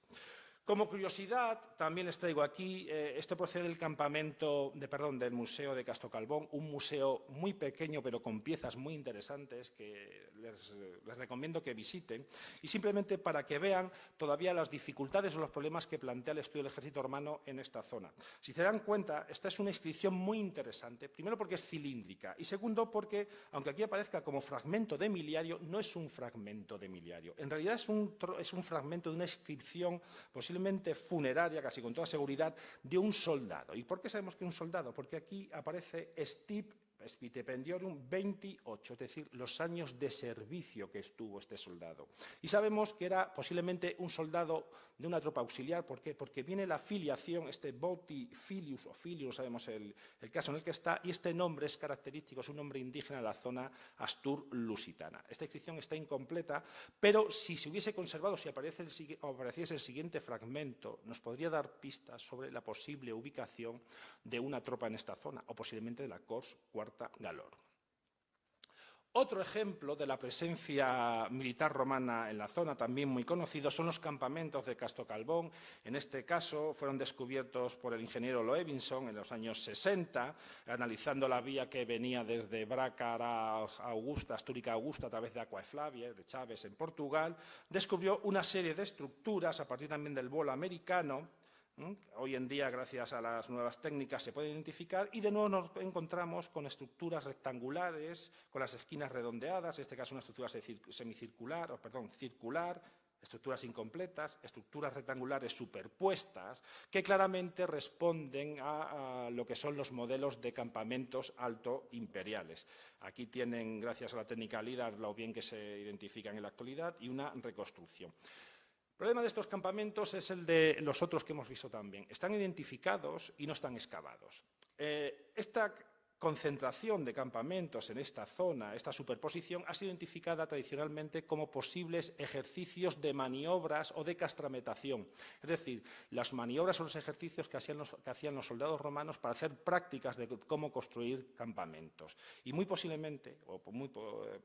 Como curiosidad, también les traigo aquí, esto procede del Museo de Castocalbón, un museo muy pequeño pero con piezas muy interesantes que les recomiendo que visiten, y simplemente para que vean todavía las dificultades o los problemas que plantea el estudio del ejército romano en esta zona. Si se dan cuenta, esta es una inscripción muy interesante, primero porque es cilíndrica y segundo porque, aunque aquí aparezca como fragmento de miliario, no es un fragmento de miliario. En realidad es un fragmento de una inscripción posiblemente funeraria, casi con toda seguridad, de un soldado. ¿Y por qué sabemos que es un soldado? Porque aquí aparece Stip Spitependiorum 28, es decir, los años de servicio que estuvo este soldado. Y sabemos que era posiblemente un soldado de una tropa auxiliar. ¿Por qué? Porque viene la filiación, este Voti Filius o Filius, sabemos el caso en el que está, y este nombre es característico, es un nombre indígena de la zona astur-lusitana. Esta inscripción está incompleta, pero si se hubiese conservado, si apareciese el siguiente fragmento, nos podría dar pistas sobre la posible ubicación de una tropa en esta zona, o posiblemente de la Cors Quarta Galorum. Otro ejemplo de la presencia militar romana en la zona, también muy conocido, son los campamentos de Castocalbón. En este caso fueron descubiertos por el ingeniero Loevinson en los años 60, analizando la vía que venía desde Brácara a Augusta, Astúrica Augusta, a través de Aquae Flavia, de Chaves en Portugal. Descubrió una serie de estructuras a partir también del bolo americano. Hoy en día, gracias a las nuevas técnicas, se puede identificar, y de nuevo nos encontramos con estructuras rectangulares, con las esquinas redondeadas, en este caso una estructura circular, estructuras incompletas, estructuras rectangulares superpuestas, que claramente responden a lo que son los modelos de campamentos alto imperiales. Aquí tienen, gracias a la técnica LIDAR, lo bien que se identifican en la actualidad, y una reconstrucción. El problema de estos campamentos es el de los otros que hemos visto también. Están identificados y no están excavados. Esta concentración de campamentos en esta zona, esta superposición, ha sido identificada tradicionalmente como posibles ejercicios de maniobras o de castrametación. Es decir, las maniobras o los ejercicios que hacían los soldados romanos para hacer prácticas de cómo construir campamentos. Y muy posiblemente, o muy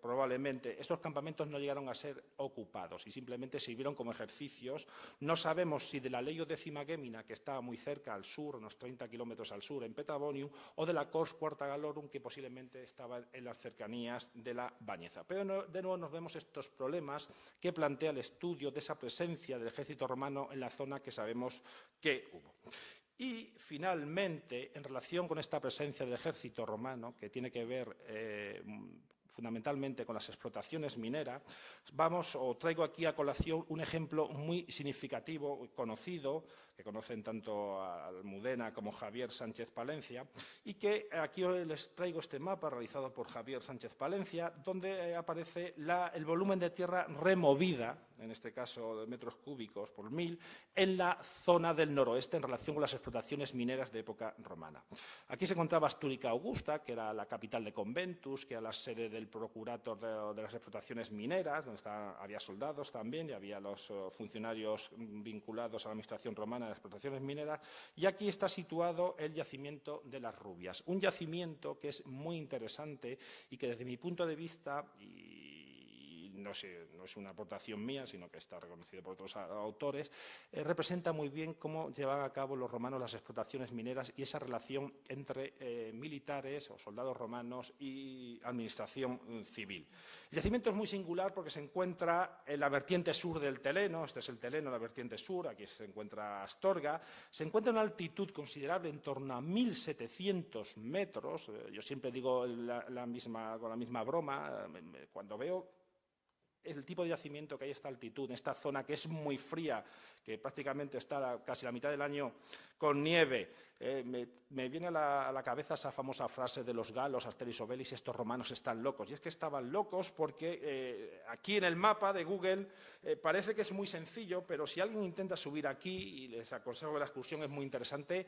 probablemente, estos campamentos no llegaron a ser ocupados y simplemente sirvieron como ejercicios. No sabemos si de la Leio Décima Gémina, que estaba muy cerca al sur, unos 30 kilómetros al sur, en Petavonium, o de la Cors Quarta Data Galorum, que posiblemente estaba en las cercanías de la Bañeza. Pero de nuevo nos vemos estos problemas que plantea el estudio de esa presencia del ejército romano en la zona que sabemos que hubo. Y, finalmente, en relación con esta presencia del ejército romano, que tiene que ver fundamentalmente con las explotaciones mineras, traigo aquí a colación un ejemplo muy significativo, conocido, que conocen tanto Almudena como Javier Sánchez Palencia, y que aquí les traigo este mapa realizado por Javier Sánchez Palencia, donde aparece el volumen de tierra removida, en este caso de metros cúbicos por 1000, en la zona del noroeste en relación con las explotaciones mineras de época romana. Aquí se encontraba Astúrica Augusta, que era la capital de Conventus, que era la sede del procurator de las explotaciones mineras, donde había soldados también y había los funcionarios vinculados a la administración romana de las explotaciones mineras. Y aquí está situado el yacimiento de las Rubias, un yacimiento que es muy interesante y que desde mi punto de vista, no es una aportación mía, sino que está reconocido por otros autores, representa muy bien cómo llevan a cabo los romanos las explotaciones mineras y esa relación entre militares o soldados romanos y administración civil. El yacimiento es muy singular porque se encuentra en la vertiente sur del Teleno, este es el Teleno, la vertiente sur, aquí se encuentra Astorga, se encuentra en una altitud considerable, en torno a 1.700 metros, yo siempre digo con la misma broma, cuando veo el tipo de yacimiento que hay a esta altitud, en esta zona que es muy fría, que prácticamente está casi la mitad del año con nieve, me viene a la cabeza esa famosa frase de los galos, Asterix Obelix, estos romanos están locos. Y es que estaban locos porque aquí en el mapa de Google parece que es muy sencillo, pero si alguien intenta subir aquí, y les aconsejo que la excursión es muy interesante,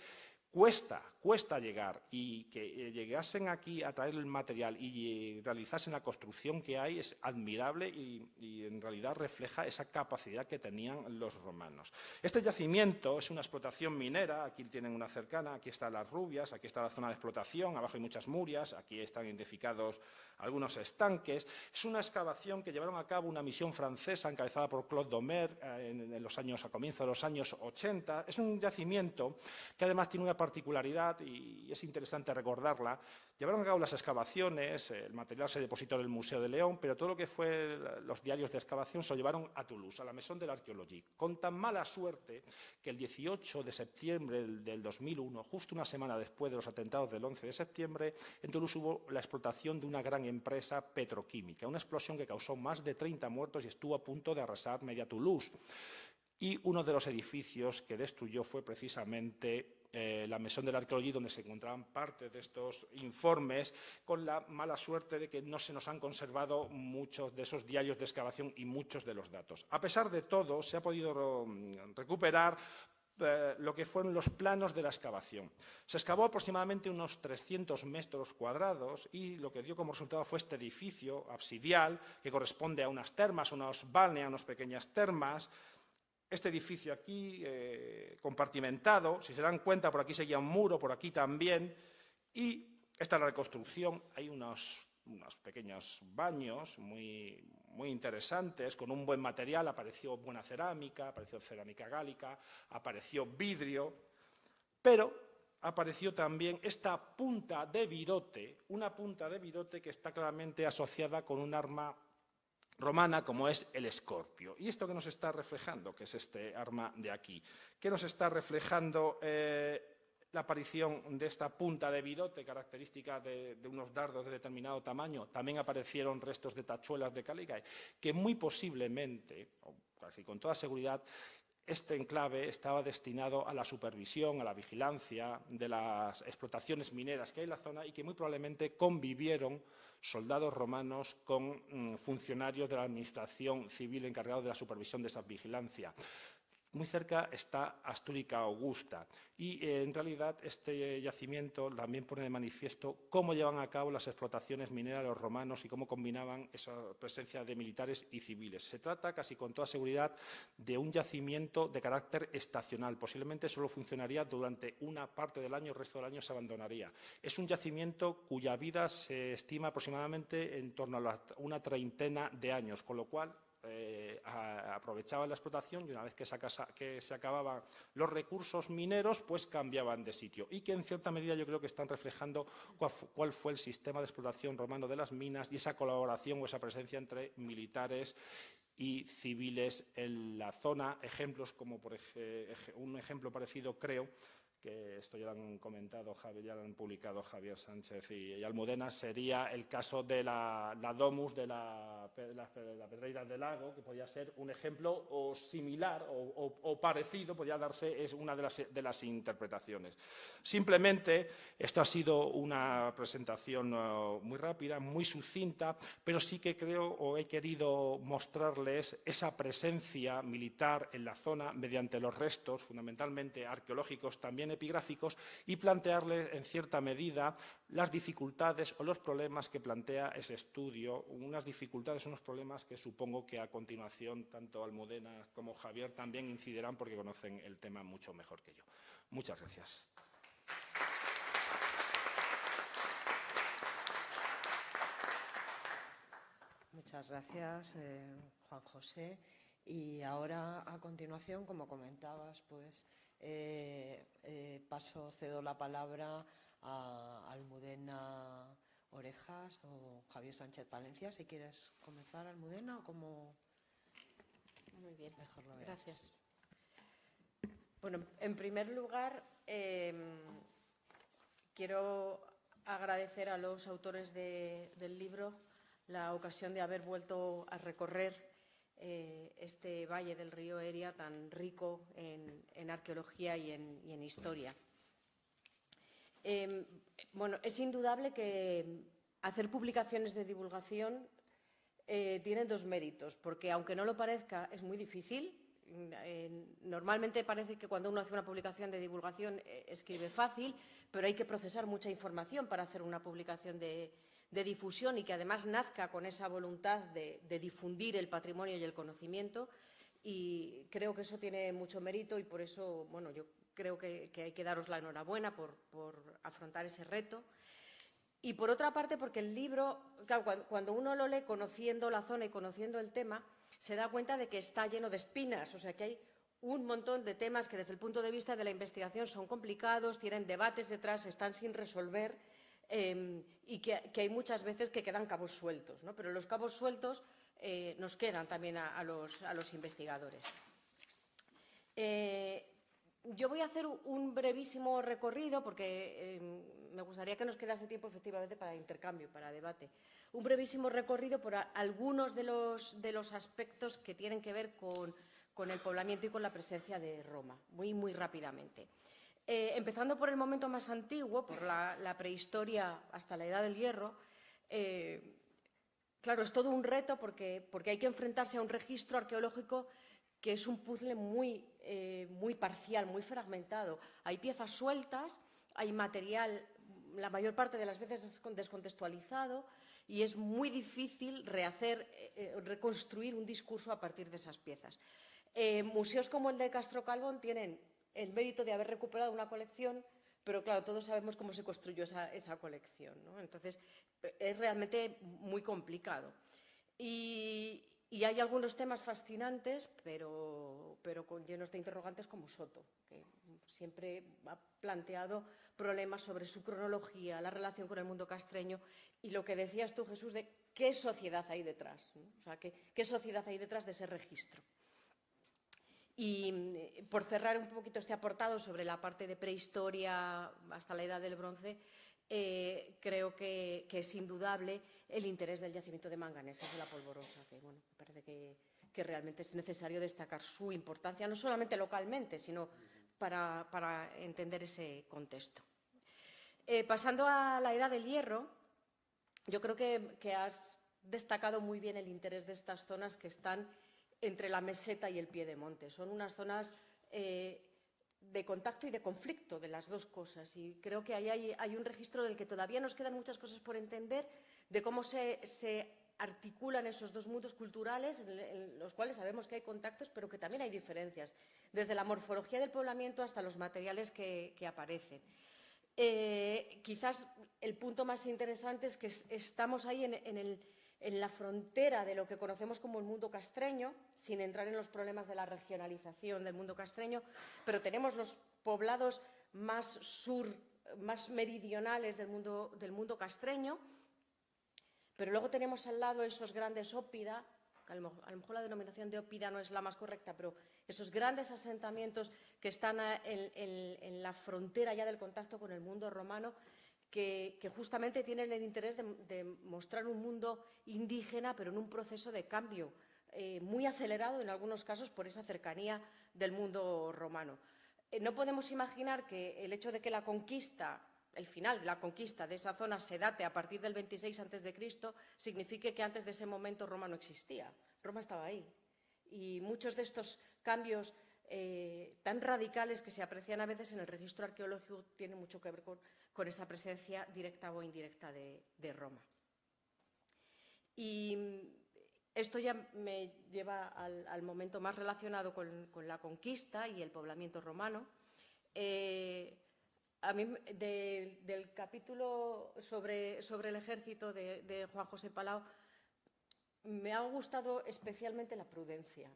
cuesta llegar, y que llegasen aquí a traer el material y realizasen la construcción que hay es admirable y en realidad refleja esa capacidad que tenían los romanos. Este yacimiento es una explotación minera, aquí tienen una cercana, aquí están las Rubias, aquí está la zona de explotación, abajo hay muchas murias, aquí están identificados algunos estanques. Es una excavación que llevaron a cabo una misión francesa encabezada por Claude Domer a comienzos de los años 80. Es un yacimiento que además tiene una particularidad y es interesante recordarla. Llevaron a cabo las excavaciones, el material se depositó en el Museo de León, pero todo lo que fue los diarios de excavación se lo llevaron a Toulouse, a la Maison de l'Archéologie, con tan mala suerte que el 18 de septiembre del 2001, justo una semana después de los atentados del 11 de septiembre, en Toulouse hubo la explotación de una gran empresa petroquímica, una explosión que causó más de 30 muertos y estuvo a punto de arrasar media Toulouse. Y uno de los edificios que destruyó fue precisamente la Maison de l'Archéologie, donde se encontraban parte de estos informes, con la mala suerte de que no se nos han conservado muchos de esos diarios de excavación y muchos de los datos. A pesar de todo, se ha podido recuperar lo que fueron los planos de la excavación. Se excavó aproximadamente unos 300 metros cuadrados y lo que dio como resultado fue este edificio absidial que corresponde a unas termas, unos balneas, unas pequeñas termas. Este edificio aquí, compartimentado, si se dan cuenta, por aquí seguía un muro, por aquí también, y esta es la reconstrucción. Hay unos pequeños baños muy interesantes, con un buen material, apareció buena cerámica, apareció cerámica gálica, apareció vidrio, pero apareció también esta punta de virote, una punta de virote que está claramente asociada con un arma romana como es el escorpio. ¿Y esto qué nos está reflejando? Que es este arma de aquí. ¿Qué nos está reflejando la aparición de esta punta de virote, característica de unos dardos de determinado tamaño? También aparecieron restos de tachuelas de Caligae, que muy posiblemente, o casi con toda seguridad, este enclave estaba destinado a la supervisión, a la vigilancia de las explotaciones mineras que hay en la zona y que muy probablemente convivieron soldados romanos con funcionarios de la administración civil encargados de la supervisión de esa vigilancia. Muy cerca está Astúrica Augusta y en realidad este yacimiento también pone de manifiesto cómo llevan a cabo las explotaciones mineras los romanos y cómo combinaban esa presencia de militares y civiles. Se trata casi con toda seguridad de un yacimiento de carácter estacional, posiblemente solo funcionaría durante una parte del año, el resto del año se abandonaría. Es un yacimiento cuya vida se estima aproximadamente en torno a una treintena de años, con lo cual aprovechaban la explotación y una vez que se acababan los recursos mineros, pues cambiaban de sitio. Y que en cierta medida yo creo que están reflejando cuál fue el sistema de explotación romano de las minas y esa colaboración o esa presencia entre militares y civiles en la zona. Ejemplos como un ejemplo parecido, creo, que esto ya lo han comentado, ya lo han publicado Javier Sánchez y Almudena, sería el caso de la domus de la Pedreira del Lago, que podía ser un ejemplo o similar o parecido, podía darse, es una de las interpretaciones. Simplemente, esto ha sido una presentación muy rápida, muy sucinta, pero sí que creo o he querido mostrarles esa presencia militar en la zona mediante los restos, fundamentalmente arqueológicos, también epigráficos, y plantearles en cierta medida las dificultades o los problemas que plantea ese estudio, unas dificultades, unos problemas que supongo que a continuación tanto Almudena como Javier también incidirán porque conocen el tema mucho mejor que yo. Muchas gracias. Muchas gracias, Juan José. Y ahora, a continuación, como comentabas, pues cedo la palabra a Almudena Orejas o Javier Sánchez Palencia. Si quieres comenzar, Almudena, o como... Muy bien, mejor lo veas. Gracias. Bueno, en primer lugar, quiero agradecer a los autores del libro la ocasión de haber vuelto a recorrer este valle del río Eria tan rico en arqueología y en historia. Bueno, es indudable que hacer publicaciones de divulgación tiene dos méritos, porque aunque no lo parezca, es muy difícil. Normalmente parece que cuando uno hace una publicación de divulgación escribe fácil, pero hay que procesar mucha información para hacer una publicación de difusión y que además nazca con esa voluntad de difundir el patrimonio y el conocimiento, y creo que eso tiene mucho mérito y por eso, bueno, yo creo que hay que daros la enhorabuena por afrontar ese reto. Y por otra parte, porque el libro, claro, cuando uno lo lee conociendo la zona y conociendo el tema, se da cuenta de que está lleno de espinas, o sea que hay un montón de temas que desde el punto de vista de la investigación son complicados, tienen debates detrás, están sin resolver, y que hay muchas veces que quedan cabos sueltos, ¿no? Pero los cabos sueltos nos quedan también a los investigadores. Yo voy a hacer un brevísimo recorrido porque me gustaría que nos quedase tiempo efectivamente para intercambio, para debate. Un brevísimo recorrido por algunos de los aspectos que tienen que ver con el poblamiento y con la presencia de Roma, muy rápidamente. Empezando por el momento más antiguo, por la prehistoria hasta la Edad del Hierro, claro, es todo un reto porque hay que enfrentarse a un registro arqueológico que es un puzzle muy parcial, muy fragmentado. Hay piezas sueltas, hay material, la mayor parte de las veces descontextualizado, y es muy difícil reconstruir un discurso a partir de esas piezas. Museos como el de Castro Calvón tienen el mérito de haber recuperado una colección, pero claro, todos sabemos cómo se construyó esa colección, ¿no? Entonces, es realmente muy complicado. Y hay algunos temas fascinantes, pero llenos de interrogantes, como Soto, que siempre ha planteado problemas sobre su cronología, la relación con el mundo castreño y lo que decías tú, Jesús, de qué sociedad hay detrás, ¿no? O sea, qué sociedad hay detrás de ese registro. Y por cerrar un poquito este apartado sobre la parte de prehistoria hasta la Edad del Bronce, creo que es indudable el interés del yacimiento de manganeses de la Polvorosa, que bueno, me parece que realmente es necesario destacar su importancia, no solamente localmente, sino para entender ese contexto. Pasando a la Edad del Hierro, yo creo que has destacado muy bien el interés de estas zonas que están entre la meseta y el piedemonte. Son unas zonas de contacto y de conflicto de las dos cosas, y creo que ahí hay un registro del que todavía nos quedan muchas cosas por entender, de cómo se articulan esos dos mundos culturales en los cuales sabemos que hay contactos, pero que también hay diferencias, desde la morfología del poblamiento hasta los materiales que aparecen. Quizás el punto más interesante es que estamos ahí en en la frontera de lo que conocemos como el mundo castreño, sin entrar en los problemas de la regionalización del mundo castreño, pero tenemos los poblados más más meridionales del mundo castreño, pero luego tenemos al lado esos grandes óppida, a lo mejor la denominación de óppida no es la más correcta, pero esos grandes asentamientos que están en la frontera ya del contacto con el mundo romano, que justamente tienen el interés de mostrar un mundo indígena, pero en un proceso de cambio muy acelerado en algunos casos por esa cercanía del mundo romano. No podemos imaginar que el hecho de que la conquista, el final de la conquista de esa zona se date a partir del 26 a.C., signifique que antes de ese momento Roma no existía. Roma estaba ahí. Y muchos de estos cambios tan radicales que se aprecian a veces en el registro arqueológico tienen mucho que ver con esa presencia directa o indirecta de Roma. Y esto ya me lleva al momento más relacionado con la conquista y el poblamiento romano. A mí, del capítulo sobre el ejército de Juan José Palau, me ha gustado especialmente la prudencia.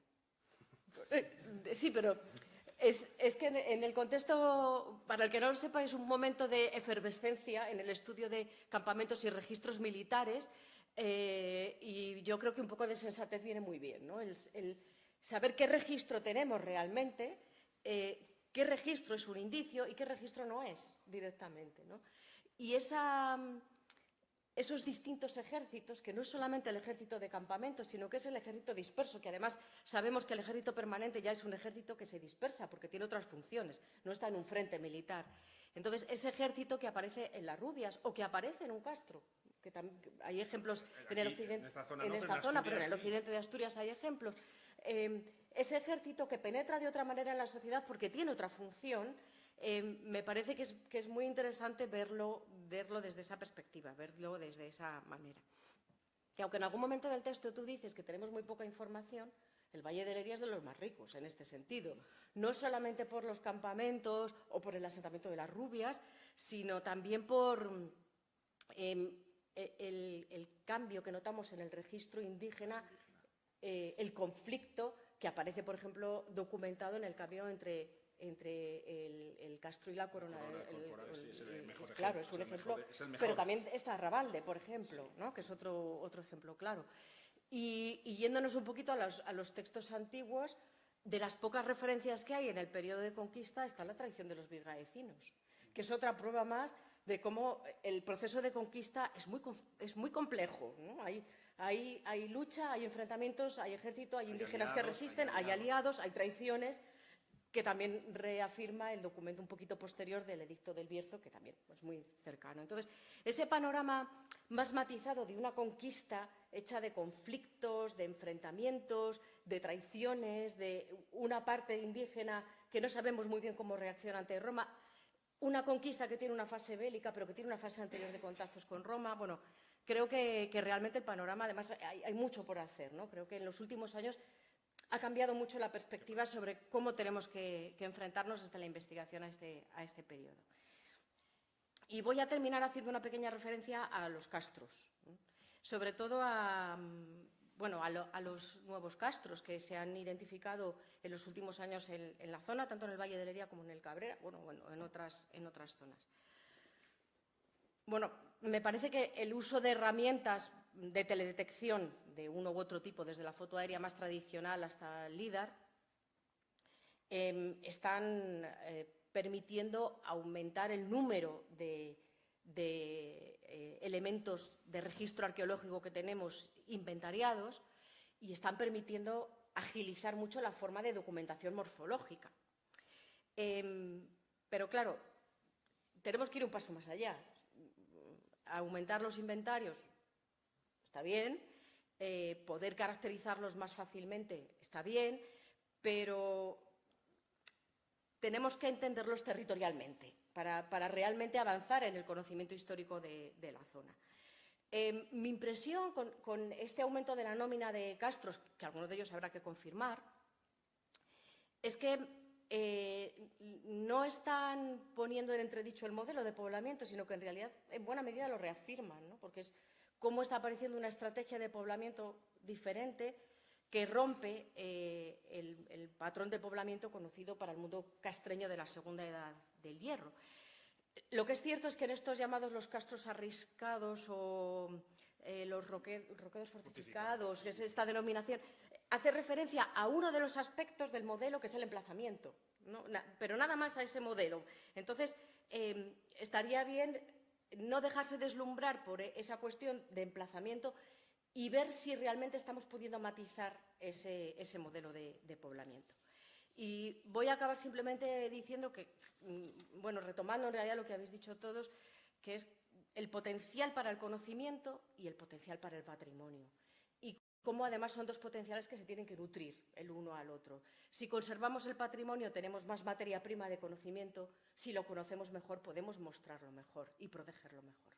Sí, pero es que en el contexto, para el que no lo sepa, es un momento de efervescencia en el estudio de campamentos y registros militares, y yo creo que un poco de sensatez viene muy bien, ¿no? El saber qué registro tenemos realmente, qué registro es un indicio y qué registro no es directamente, ¿no? Y esos distintos ejércitos, que no es solamente el ejército de campamentos, sino que es el ejército disperso, que además sabemos que el ejército permanente ya es un ejército que se dispersa porque tiene otras funciones, no está en un frente militar. Entonces, ese ejército que aparece en las Rubias o que aparece en un castro, que hay ejemplos en el occidente, en esta zona, pero en el occidente de Asturias hay ejemplos. Ese ejército que penetra de otra manera en la sociedad porque tiene otra función, me parece que es muy interesante verlo desde esa perspectiva, verlo desde esa manera. Y aunque en algún momento del texto tú dices que tenemos muy poca información, el Valle de Lería es de los más ricos en este sentido. No solamente por los campamentos o por el asentamiento de las Rubias, sino también por el cambio que notamos en el registro indígena, el conflicto que aparece, por ejemplo, documentado en el cambio entre el Castro y la Corona. Claro, es un ejemplo, pero también está Rabalde, por ejemplo, sí, ¿no? Que es otro ejemplo claro. Y yéndonos un poquito a los textos antiguos, de las pocas referencias que hay en el periodo de conquista está la tradición de los virgaecinos, que es otra prueba más de cómo el proceso de conquista es muy complejo, ¿no? Hay lucha, hay enfrentamientos, hay ejército, hay indígenas que resisten, hay aliados, hay traiciones, que también reafirma el documento un poquito posterior del Edicto del Bierzo, que también es muy cercano. Entonces, ese panorama más matizado de una conquista hecha de conflictos, de enfrentamientos, de traiciones, de una parte indígena que no sabemos muy bien cómo reacciona ante Roma, una conquista que tiene una fase bélica, pero que tiene una fase anterior de contactos con Roma. Bueno, creo que realmente el panorama, además, hay mucho por hacer, ¿no? Creo que en los últimos años ha cambiado mucho la perspectiva sobre cómo tenemos que enfrentarnos desde la investigación a este periodo. Y voy a terminar haciendo una pequeña referencia a los castros, ¿no? Sobre todo a los nuevos castros que se han identificado en los últimos años en la zona, tanto en el Valle de Lería como en el Cabrera, en otras zonas. Bueno, me parece que el uso de herramientas de teledetección de uno u otro tipo, desde la foto aérea más tradicional hasta el LIDAR, están permitiendo aumentar el número de elementos de registro arqueológico que tenemos inventariados y están permitiendo agilizar mucho la forma de documentación morfológica. Pero claro, tenemos que ir un paso más allá. Aumentar los inventarios está bien, poder caracterizarlos más fácilmente está bien, pero tenemos que entenderlos territorialmente para realmente avanzar en el conocimiento histórico de la zona. Mi impresión con este aumento de la nómina de castros, que algunos de ellos habrá que confirmar, es que no están poniendo en entredicho el modelo de poblamiento, sino que en realidad en buena medida lo reafirman, ¿no? Porque es cómo está apareciendo una estrategia de poblamiento diferente que rompe el patrón de poblamiento conocido para el mundo castreño de la segunda edad del hierro. Lo que es cierto es que en estos llamados los castros arriscados o los roquedos fortificados, que es esta denominación, hace referencia a uno de los aspectos del modelo, que es el emplazamiento, ¿no? Pero nada más a ese modelo. Entonces, estaría bien no dejarse deslumbrar por esa cuestión de emplazamiento y ver si realmente estamos pudiendo matizar ese modelo de poblamiento. Y voy a acabar simplemente diciendo que, bueno, retomando en realidad lo que habéis dicho todos, que es el potencial para el conocimiento y el potencial para el patrimonio. Y cómo además son dos potenciales que se tienen que nutrir el uno al otro. Si conservamos el patrimonio tenemos más materia prima de conocimiento, si lo conocemos mejor podemos mostrarlo mejor y protegerlo mejor.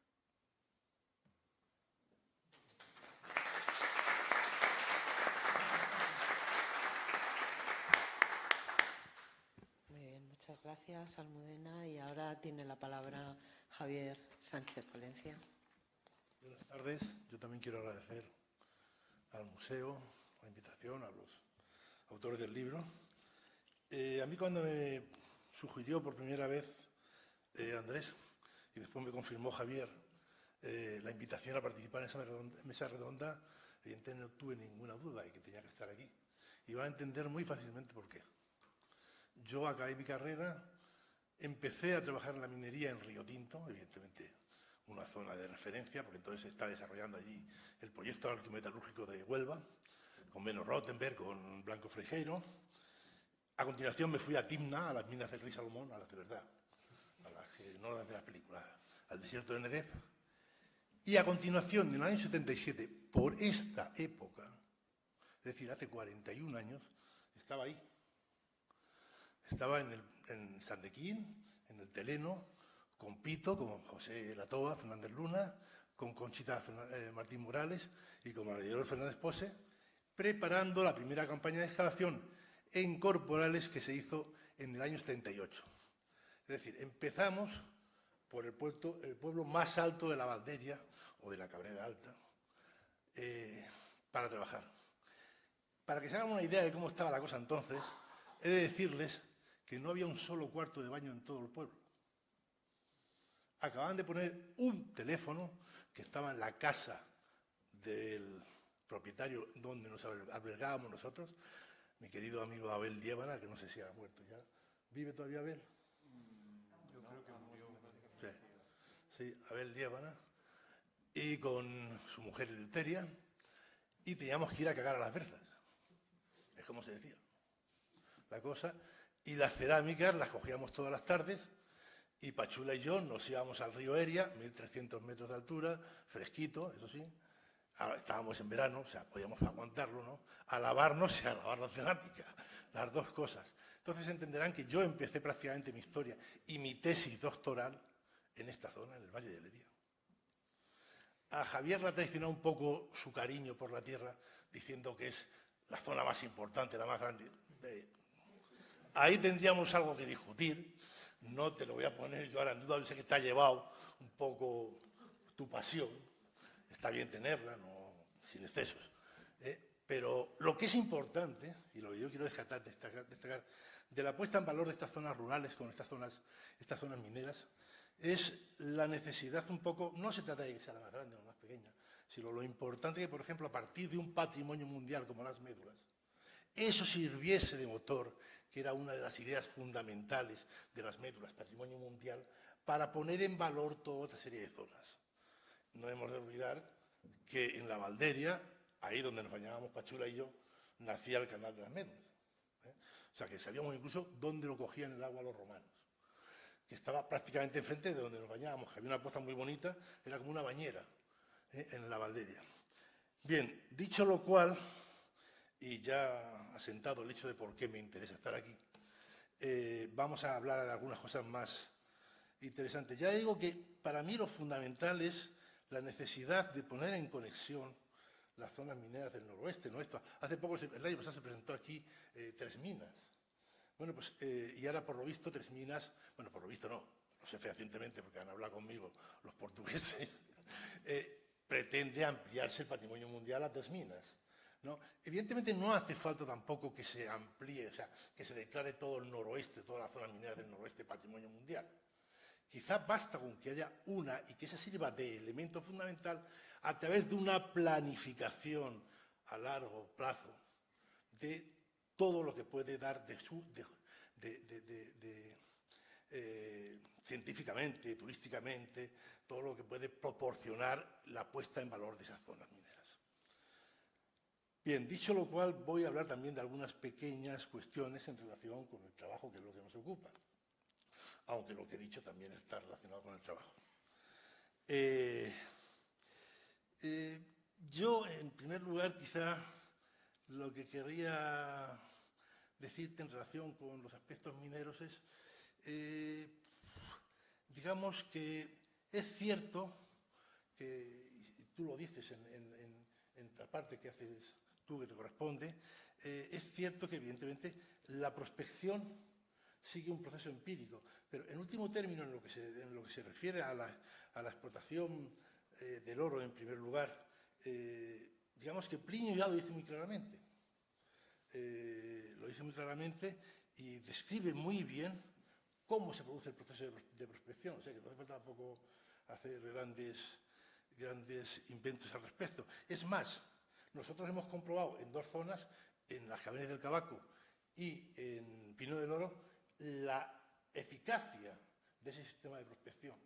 Muchas gracias, Almudena. Y ahora tiene la palabra Javier Sánchez Valencia. Buenas tardes. Yo también quiero agradecer al museo la invitación, a los autores del libro. A mí cuando me sugirió por primera vez Andrés, y después me confirmó Javier, la invitación a participar en esa mesa redonda, evidentemente no tuve ninguna duda de que tenía que estar aquí. Y van a entender muy fácilmente por qué. Yo acabé mi carrera, empecé a trabajar en la minería en Río Tinto, evidentemente una zona de referencia, porque entonces se está desarrollando allí el proyecto arqueometalúrgico de Huelva, con Beno Rottenberg, con Blanco Freixeiro. A continuación me fui a Timna, a las minas del Rey Salomón, a las de verdad, a las que no las de las películas, al desierto de Negev. Y a continuación, en el año 77, por esta época, es decir, hace 41 años, estaba ahí. Estaba en Sandequín, en el Teleno, con Pito, con José Latoa, Fernández Luna, con Conchita Martín Morales y con María Fernández Pose, preparando la primera campaña de excavación en corporales que se hizo en el año 78. Es decir, empezamos por el pueblo más alto de la Valderia o de la Cabrera Alta para trabajar. Para que se hagan una idea de cómo estaba la cosa entonces, he de decirles que no había un solo cuarto de baño en todo el pueblo. Acababan de poner un teléfono que estaba en la casa del propietario donde nos albergábamos nosotros, mi querido amigo Abel Liébana, que no sé si ha muerto ya. ¿Vive todavía Abel? Yo creo que murió. Sí, Abel Liébana. Y con su mujer Eleuteria. Y teníamos que ir a cagar a las berzas. Es como se decía la cosa. Y las cerámicas las cogíamos todas las tardes y Pachula y yo nos íbamos al río Eria, 1.300 metros de altura, fresquito, eso sí. Estábamos en verano, o sea, podíamos aguantarlo, ¿no? A lavarnos y a lavar la cerámica, las dos cosas. Entonces entenderán que yo empecé prácticamente mi historia y mi tesis doctoral en esta zona, en el Valle de Lería. A Javier le ha traicionado un poco su cariño por la tierra, diciendo que es la zona más importante, la más grande. Ahí tendríamos algo que discutir, no te lo voy a poner yo ahora en duda, sé que te ha llevado un poco tu pasión, está bien tenerla, no, sin excesos, pero lo que es importante, y lo que yo quiero destacar de la puesta en valor de estas zonas rurales con estas zonas mineras, es la necesidad un poco, no se trata de que sea la más grande o la más pequeña, sino lo importante que, por ejemplo, a partir de un patrimonio mundial como las médulas, eso sirviese de motor, que era una de las ideas fundamentales de las médulas, patrimonio mundial, para poner en valor toda otra serie de zonas. No hemos de olvidar que en la Valderia, ahí donde nos bañábamos Pachula y yo, nacía el canal de las médulas. O sea, que sabíamos incluso dónde lo cogían el agua los romanos, que estaba prácticamente enfrente de donde nos bañábamos, que había una poza muy bonita, era como una bañera en la Valderia. Bien, dicho lo cual, y ya asentado el hecho de por qué me interesa estar aquí, vamos a hablar de algunas cosas más interesantes. Ya digo que para mí lo fundamental es la necesidad de poner en conexión las zonas mineras del noroeste, ¿no? Hace poco, el año pasado se presentó aquí 3 minas. Bueno, pues, y ahora por lo visto 3 minas, bueno, por lo visto no sé fehacientemente porque han hablado conmigo los portugueses, pretende ampliarse el patrimonio mundial a 2 minas, ¿no? Evidentemente no hace falta tampoco que se amplíe, o sea, que se declare todo el noroeste, toda la zona minera del noroeste patrimonio mundial. Quizá basta con que haya una y que esa sirva de elemento fundamental a través de una planificación a largo plazo de todo lo que puede dar científicamente, turísticamente, todo lo que puede proporcionar la puesta en valor de esas zonas mineras. Bien, dicho lo cual, voy a hablar también de algunas pequeñas cuestiones en relación con el trabajo, que es lo que nos ocupa, aunque lo que he dicho también está relacionado con el trabajo. Yo, en primer lugar, quizá lo que querría decirte en relación con los aspectos mineros es, digamos que es cierto que, y tú lo dices en la parte que haces tú, que te corresponde, es cierto que evidentemente la prospección sigue un proceso empírico, pero en último término, en lo que se refiere a la explotación del oro, en primer lugar, digamos que Plinio ya lo dice muy claramente. Y describe muy bien cómo se produce el proceso de prospección. O sea, que no hace falta tampoco hacer grandes inventos al respecto. Es más, nosotros hemos comprobado en 2 zonas, en las Cavernas del Cavaco y en Pino del Oro, la eficacia de ese sistema de prospección.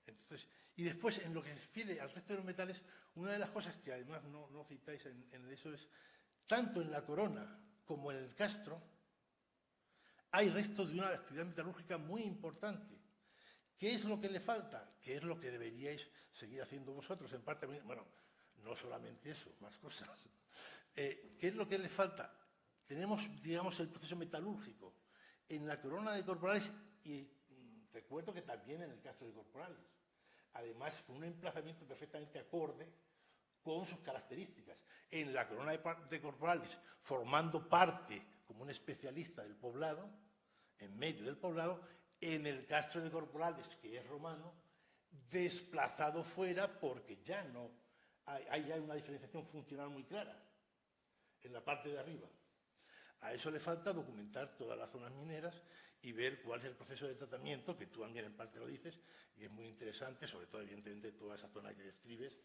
Entonces, y después, en lo que se refiere al resto de los metales, una de las cosas que además no citáis en eso es, tanto en la Corona como en el Castro, hay restos de una actividad metalúrgica muy importante. ¿Qué es lo que le falta? ¿Qué es lo que deberíais seguir haciendo vosotros? En parte, bueno, no solamente eso, más cosas. ¿Qué es lo que le falta? Tenemos, digamos, el proceso metalúrgico en la Corona de Corporales y recuerdo que también en el Castro de Corporales. Además, con un emplazamiento perfectamente acorde con sus características. En la Corona de Corporales, formando parte como un especialista del poblado, en medio del poblado, en el Castro de Corporales, que es romano, desplazado fuera porque ya no hay ya una diferenciación funcional muy clara en la parte de arriba. A eso le falta documentar todas las zonas mineras y ver cuál es el proceso de tratamiento, que tú también en parte lo dices, y es muy interesante, sobre todo, evidentemente, toda esa zona que describes,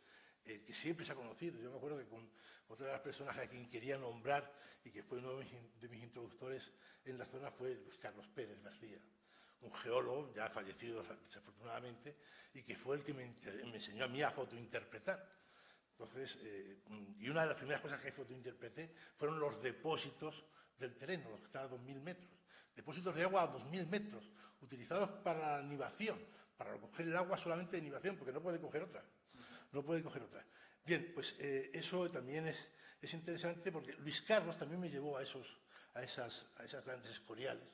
que siempre se ha conocido. Yo me acuerdo que con otra de las personas a quien quería nombrar y que fue uno de mis introductores en la zona fue Luis Carlos Pérez García, un geólogo ya fallecido desafortunadamente y que fue el que me enseñó a mí a fotointerpretar. Entonces, y una de las primeras cosas que fotointerpreté fueron los depósitos del terreno, los que están a 2.000 metros. Depósitos de agua a 2.000 metros, utilizados para la anivación, para recoger el agua solamente de anivación, porque no puede coger otra. No puede coger otra. Bien, pues eso también es interesante porque Luis Carlos también me llevó a esas grandes escoriales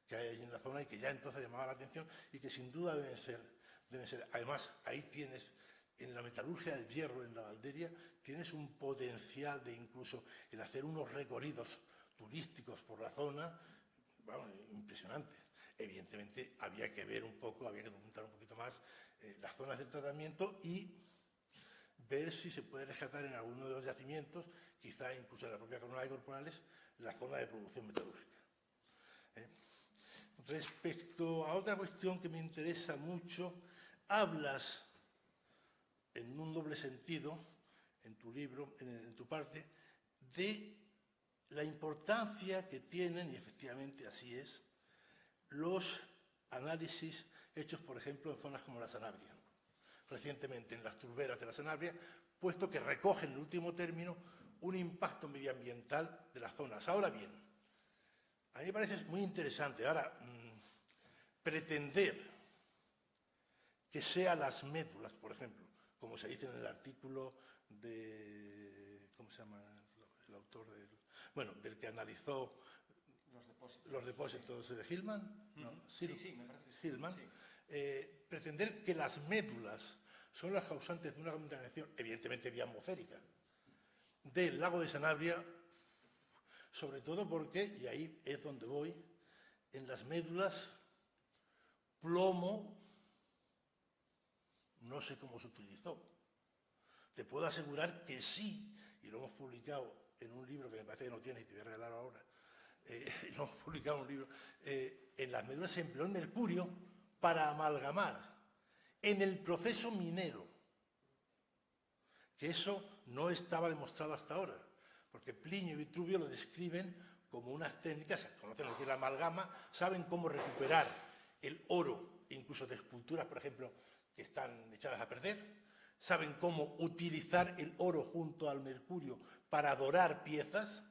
que hay ahí en la zona y que ya entonces llamaban la atención y que sin duda deben ser. Además, ahí tienes, en la metalurgia del hierro, en la Valderia, tienes un potencial de incluso el hacer unos recorridos turísticos por la zona, bueno, impresionante. Evidentemente, había que ver un poco, había que documentar un poquito más las zonas de tratamiento y ver si se puede rescatar en alguno de los yacimientos, quizá incluso en la propia Corona de Corporales, la zona de producción metalúrgica. Respecto a otra cuestión que me interesa mucho, hablas en un doble sentido, en tu libro, en tu parte, de la importancia que tienen, y efectivamente así es, los análisis hechos, por ejemplo, en zonas como la Sanabria, recientemente en las turberas de la Sanabria, puesto que recogen en último término un impacto medioambiental de las zonas. Ahora bien, a mí me parece muy interesante ahora pretender que sean las médulas, por ejemplo, como se dice en el artículo de, ¿cómo se llama el autor del que analizó los depósitos de Hillman? ¿No? Sí, me parece que sí. Hillman. Sí. Pretender que las médulas son las causantes de una contaminación, evidentemente biatmosférica, del lago de Sanabria, sobre todo porque, y ahí es donde voy, en las médulas, plomo, no sé cómo se utilizó, Te puedo asegurar que sí, y lo hemos publicado en un libro que me parece que no tiene y te voy a regalar ahora. Lo hemos publicado en un libro. En las médulas se empleó el mercurio para amalgamar en el proceso minero, que eso no estaba demostrado hasta ahora, porque Plinio y Vitruvio lo describen como unas técnicas, conocen lo que es la amalgama, saben cómo recuperar el oro, incluso de esculturas, por ejemplo, que están echadas a perder, saben cómo utilizar el oro junto al mercurio para dorar piezas,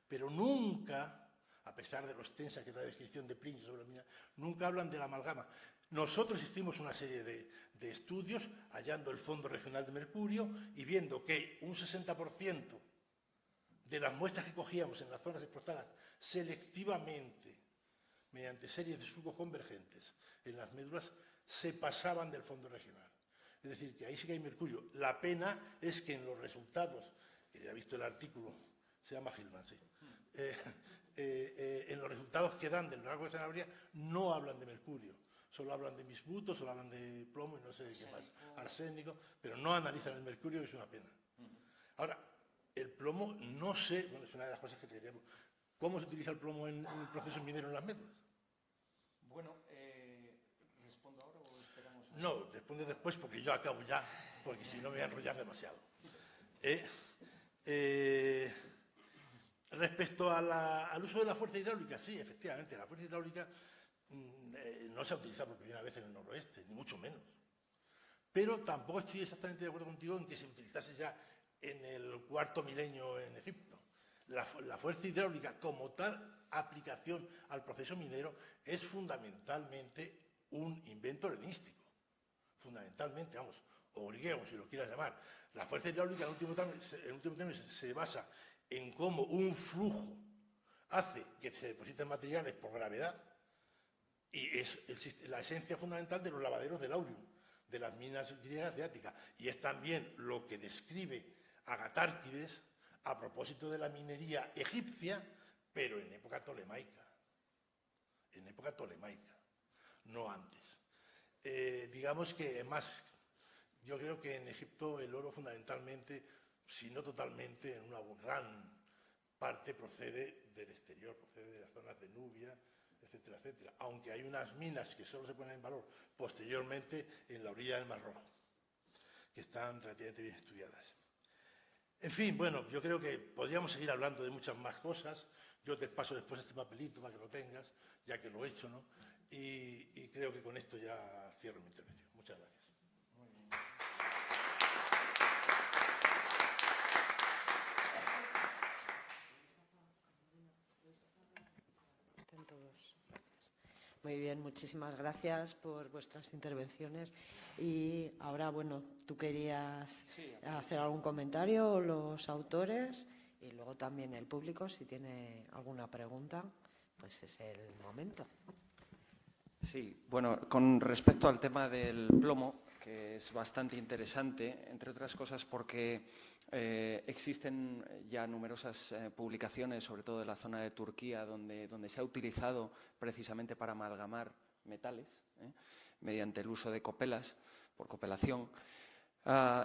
pero nunca, a pesar de lo extensa que es la descripción de Plinio sobre la mina, nunca hablan de la amalgama. Nosotros hicimos una serie de estudios hallando el Fondo Regional de Mercurio y viendo que un 60% de las muestras que cogíamos en las zonas explotadas selectivamente, mediante series de surcos convergentes en las médulas, se pasaban del Fondo Regional. Es decir, que ahí sí que hay mercurio. La pena es que en los resultados, que ya he visto el artículo, se llama Gilman, sí, en los resultados que dan del rasgo de Sanabria no hablan de mercurio. Solo hablan de bismuto, solo hablan de plomo y no sé de qué más, arsénico, pero no analizan el mercurio, que es una pena. Ahora, el plomo, no sé, bueno, es una de las cosas que te diría, ¿cómo se utiliza el plomo en el proceso minero en las médulas? Bueno, ¿respondo ahora o esperamos? No, responde después porque yo acabo ya, porque si no me voy a enrollar demasiado. Respecto al uso de la fuerza hidráulica, sí, efectivamente, la fuerza hidráulica no se ha utilizado por primera vez en el noroeste, ni mucho menos. Pero tampoco estoy exactamente de acuerdo contigo en que se utilizase ya en el cuarto milenio en Egipto. La fuerza hidráulica como tal aplicación al proceso minero es fundamentalmente un invento helenístico. Fundamentalmente, vamos, o griego, si lo quieras llamar. La fuerza hidráulica en último término se basa en cómo un flujo hace que se depositen materiales por gravedad y es la esencia fundamental de los lavaderos del Aurium, de las minas griegas de Ática. Y es también lo que describe Agatárquides a propósito de la minería egipcia, pero en época tolemaica. En época tolemaica, no antes. Digamos que, además, yo creo que en Egipto el oro fundamentalmente, si no totalmente, en una gran parte procede del exterior, procede de las zonas de Nubia, etcétera, etcétera. Aunque hay unas minas que solo se ponen en valor posteriormente en la orilla del Mar Rojo, que están relativamente bien estudiadas. En fin, bueno, yo creo que podríamos seguir hablando de muchas más cosas. Yo te paso después este papelito para que lo tengas, ya que lo he hecho, ¿no? Y creo que con esto ya cierro mi intervención. Muchas gracias. Estén todos. Gracias. Muy bien, muchísimas gracias por vuestras intervenciones. Y ahora, bueno, tú querías hacer algún comentario, o los autores, y luego también el público, si tiene alguna pregunta, pues es el momento. Sí, bueno, con respecto al tema del plomo, que es bastante interesante, entre otras cosas porque existen ya numerosas publicaciones, sobre todo de la zona de Turquía, donde se ha utilizado precisamente para amalgamar metales, mediante el uso de copelas, por copelación.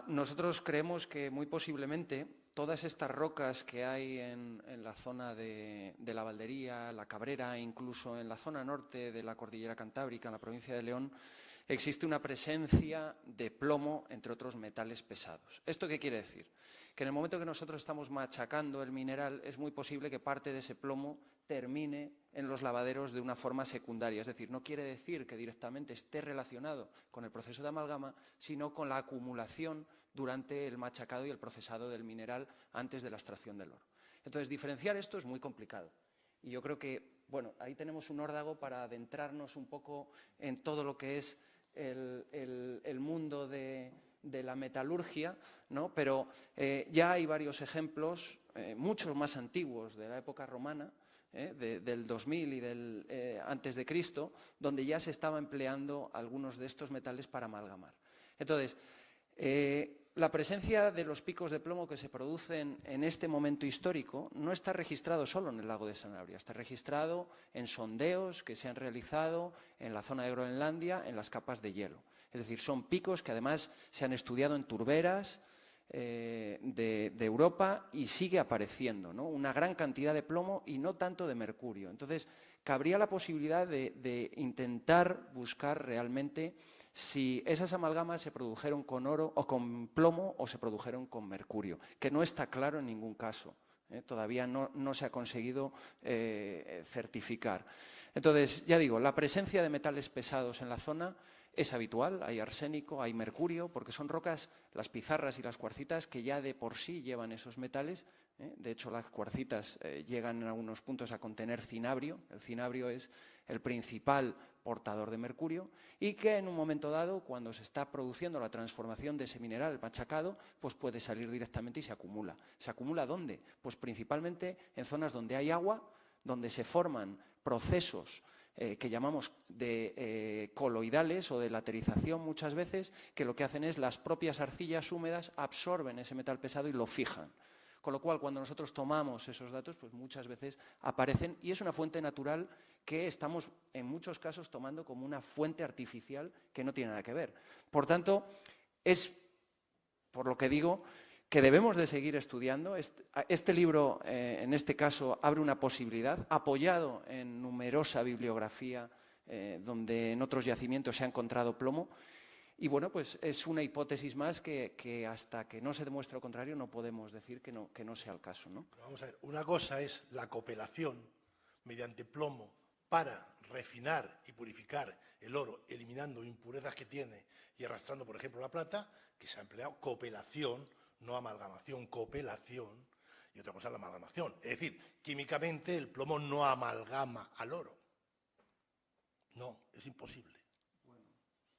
Nosotros creemos que muy posiblemente todas estas rocas que hay en la zona de la Valdería, la Cabrera, e incluso en la zona norte de la Cordillera Cantábrica, en la provincia de León, existe una presencia de plomo, entre otros metales pesados. ¿Esto qué quiere decir? Que en el momento que nosotros estamos machacando el mineral, es muy posible que parte de ese plomo termine en los lavaderos de una forma secundaria. Es decir, no quiere decir que directamente esté relacionado con el proceso de amalgama, sino con la acumulación durante el machacado y el procesado del mineral antes de la extracción del oro. Entonces, diferenciar esto es muy complicado. Y yo creo que, bueno, ahí tenemos un órdago para adentrarnos un poco en todo lo que es el mundo de la metalurgia, ¿no? Pero ya hay varios ejemplos, muchos más antiguos, de la época romana, del 2000 y del antes de Cristo, donde ya se estaba empleando algunos de estos metales para amalgamar. Entonces, la presencia de los picos de plomo que se producen en este momento histórico no está registrado solo en el lago de Sanabria, está registrado en sondeos que se han realizado en la zona de Groenlandia, en las capas de hielo. Es decir, son picos que además se han estudiado en turberas, de Europa y sigue apareciendo, ¿no? Una gran cantidad de plomo y no tanto de mercurio. Entonces, cabría la posibilidad de intentar buscar realmente si esas amalgamas se produjeron con oro o con plomo o se produjeron con mercurio, que no está claro en ningún caso. Todavía no se ha conseguido certificar. Entonces, ya digo, la presencia de metales pesados en la zona es habitual, hay arsénico, hay mercurio, porque son rocas, las pizarras y las cuarcitas, que ya de por sí llevan esos metales. De hecho, las cuarcitas llegan en algunos puntos a contener cinabrio. El cinabrio es el principal portador de mercurio y que en un momento dado, cuando se está produciendo la transformación de ese mineral machacado, pues puede salir directamente y se acumula. ¿Se acumula dónde? Pues principalmente en zonas donde hay agua, donde se forman procesos que llamamos de coloidales o de laterización muchas veces, que lo que hacen es las propias arcillas húmedas absorben ese metal pesado y lo fijan. Con lo cual, cuando nosotros tomamos esos datos, pues muchas veces aparecen y es una fuente natural que estamos en muchos casos tomando como una fuente artificial que no tiene nada que ver. Por tanto, es, por lo que digo, que debemos de seguir estudiando. Este libro, en este caso, abre una posibilidad, apoyado en numerosa bibliografía donde en otros yacimientos se ha encontrado plomo. Y bueno, pues es una hipótesis más que hasta que no se demuestre lo contrario no podemos decir que no sea el caso, ¿no? Pero vamos a ver, una cosa es la copelación mediante plomo para refinar y purificar el oro, eliminando impurezas que tiene y arrastrando, por ejemplo, la plata, que se ha empleado copelación, no amalgamación, copelación, y otra cosa es la amalgamación. Es decir, químicamente el plomo no amalgama al oro. No, es imposible.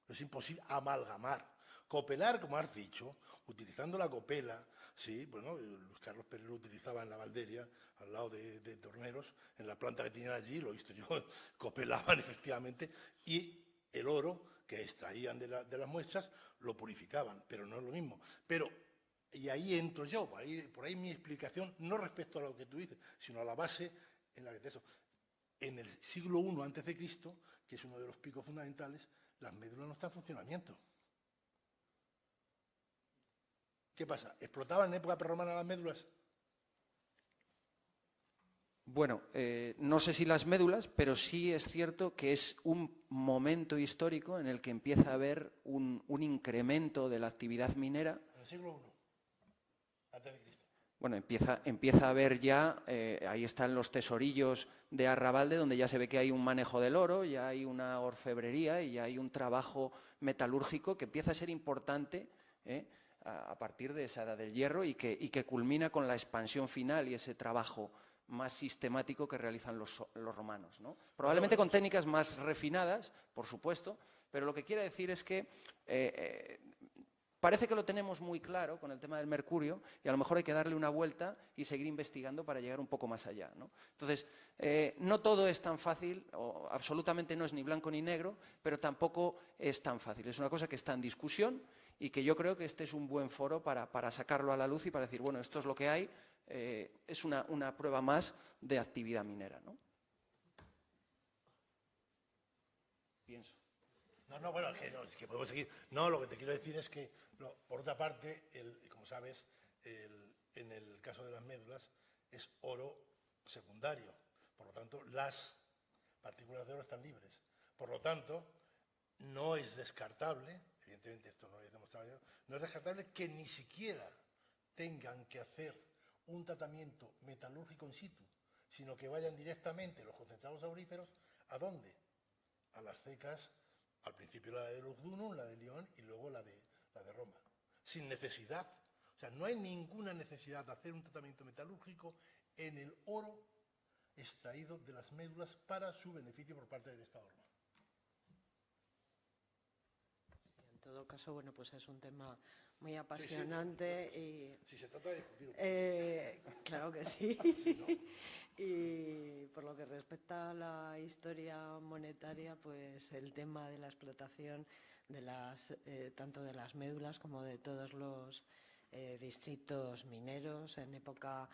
Es imposible amalgamar. Copelar, como has dicho, utilizando la copela, sí, bueno, Luis Carlos Pérez lo utilizaba en la Valderia, al lado de Torneros, en la planta que tenían allí, lo he visto yo, copelaban efectivamente, y el oro que extraían de las muestras lo purificaban, pero no es lo mismo. Y ahí entro yo, por ahí mi explicación, no respecto a lo que tú dices, sino a la base en la que te eso. En el siglo I a.C., que es uno de los picos fundamentales, las médulas no están en funcionamiento. ¿Qué pasa? ¿Explotaban en época prerromana las médulas? Bueno, no sé si las médulas, pero sí es cierto que es un momento histórico en el que empieza a haber un incremento de la actividad minera. En el siglo I a.C. Bueno, empieza a haber ya, ahí están los tesorillos de Arrabalde, donde ya se ve que hay un manejo del oro, ya hay una orfebrería y ya hay un trabajo metalúrgico que empieza a ser importante a partir de esa edad del hierro y que culmina con la expansión final y ese trabajo más sistemático que realizan los romanos, ¿no? Probablemente con técnicas más refinadas, por supuesto, pero lo que quiero decir es que parece que lo tenemos muy claro con el tema del mercurio y a lo mejor hay que darle una vuelta y seguir investigando para llegar un poco más allá, ¿no? Entonces, no todo es tan fácil, o absolutamente no es ni blanco ni negro, pero tampoco es tan fácil. Es una cosa que está en discusión y que yo creo que este es un buen foro para sacarlo a la luz y para decir, bueno, esto es lo que hay, es una prueba más de actividad minera, ¿no? Pienso. No, bueno, es que podemos seguir. No, lo que te quiero decir es que, por otra parte, como sabes, en el caso de las médulas es oro secundario. Por lo tanto, las partículas de oro están libres. Por lo tanto, no es descartable, evidentemente esto no lo he demostrado, no es descartable que ni siquiera tengan que hacer un tratamiento metalúrgico in situ, sino que vayan directamente los concentrados auríferos, ¿a dónde? A las cecas. Al principio la de Lugdunum, la de Lyon y luego la de Roma. Sin necesidad. O sea, no hay ninguna necesidad de hacer un tratamiento metalúrgico en el oro extraído de las médulas para su beneficio por parte del Estado romano. Sí, en todo caso, bueno, pues es un tema muy apasionante y... Si se trata de discutir. Claro que sí. Y por lo que respecta a la historia monetaria, pues el tema de la explotación de tanto de las médulas como de todos los distritos mineros en época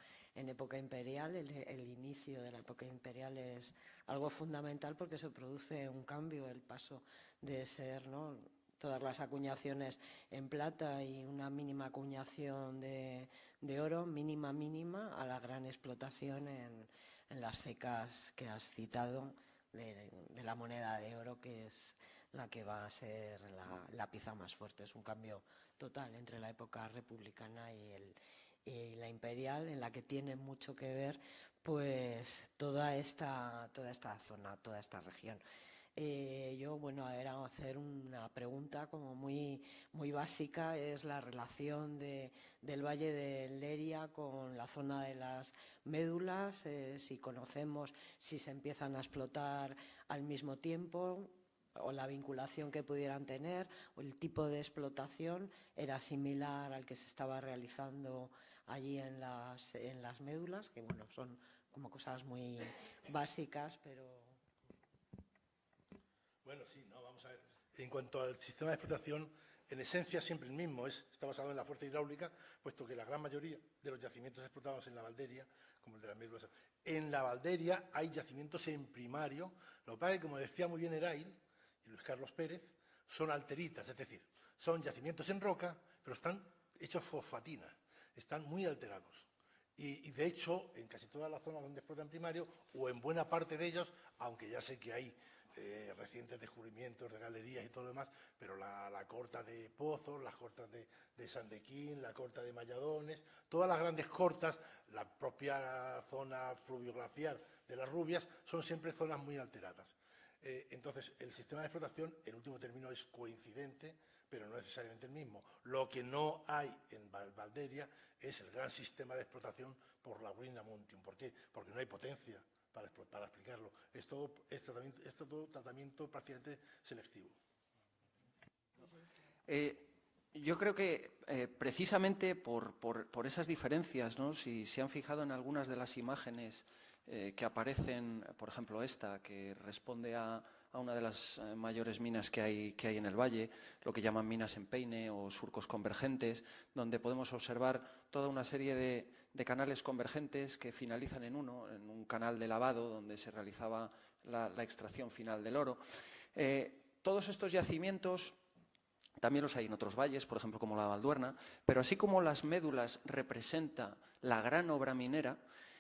imperial, el inicio de la época imperial es algo fundamental porque se produce un cambio, el paso de ser, ¿no?, todas las acuñaciones en plata y una mínima acuñación de oro, mínima, a la gran explotación en las cecas que has citado de la moneda de oro, que es la que va a ser la pieza más fuerte. Es un cambio total entre la época republicana y la imperial, en la que tiene mucho que ver pues toda esta zona, toda esta región. Yo, bueno, era hacer una pregunta como muy básica, es la relación del Valle de Leria con la zona de las médulas, si conocemos si se empiezan a explotar al mismo tiempo, o la vinculación que pudieran tener, o el tipo de explotación era similar al que se estaba realizando allí en las médulas, que bueno, son como cosas muy básicas, pero... Bueno, sí, no, vamos a ver. En cuanto al sistema de explotación, en esencia siempre el mismo, está basado en la fuerza hidráulica, puesto que la gran mayoría de los yacimientos explotados en la Valderia, como el de las médulas, en la Valderia hay yacimientos en primario, lo que pasa es que, como decía muy bien Erail y Luis Carlos Pérez, son alteritas, es decir, son yacimientos en roca, pero están hechos fosfatina, están muy alterados. Y de hecho, en casi todas las zonas donde explotan primario, o en buena parte de ellos, aunque ya sé que hay recientes descubrimientos de galerías y todo lo demás, pero la corta de Pozos, las cortas de Sandequín, la corta de Malladones, todas las grandes cortas, la propia zona fluvioglaciar de las Rubias, son siempre zonas muy alteradas. Entonces, el sistema de explotación, en último término, es coincidente, pero no necesariamente el mismo. Lo que no hay en Valderia es el gran sistema de explotación por la Brina Montium. ¿Por qué? Porque no hay potencia para explicarlo. Es todo tratamiento prácticamente selectivo. Yo creo que precisamente por esas diferencias, ¿no? Si se han fijado en algunas de las imágenes que aparecen, por ejemplo esta, que responde a una de las mayores minas que hay en el valle, lo que llaman minas en peine o surcos convergentes, donde podemos observar toda una serie de canales convergentes que finalizan en un canal de lavado donde se realizaba la extracción final del oro. Todos estos yacimientos también los hay en otros valles, por ejemplo como la Valduerna, pero así como las médulas representa la gran obra minera,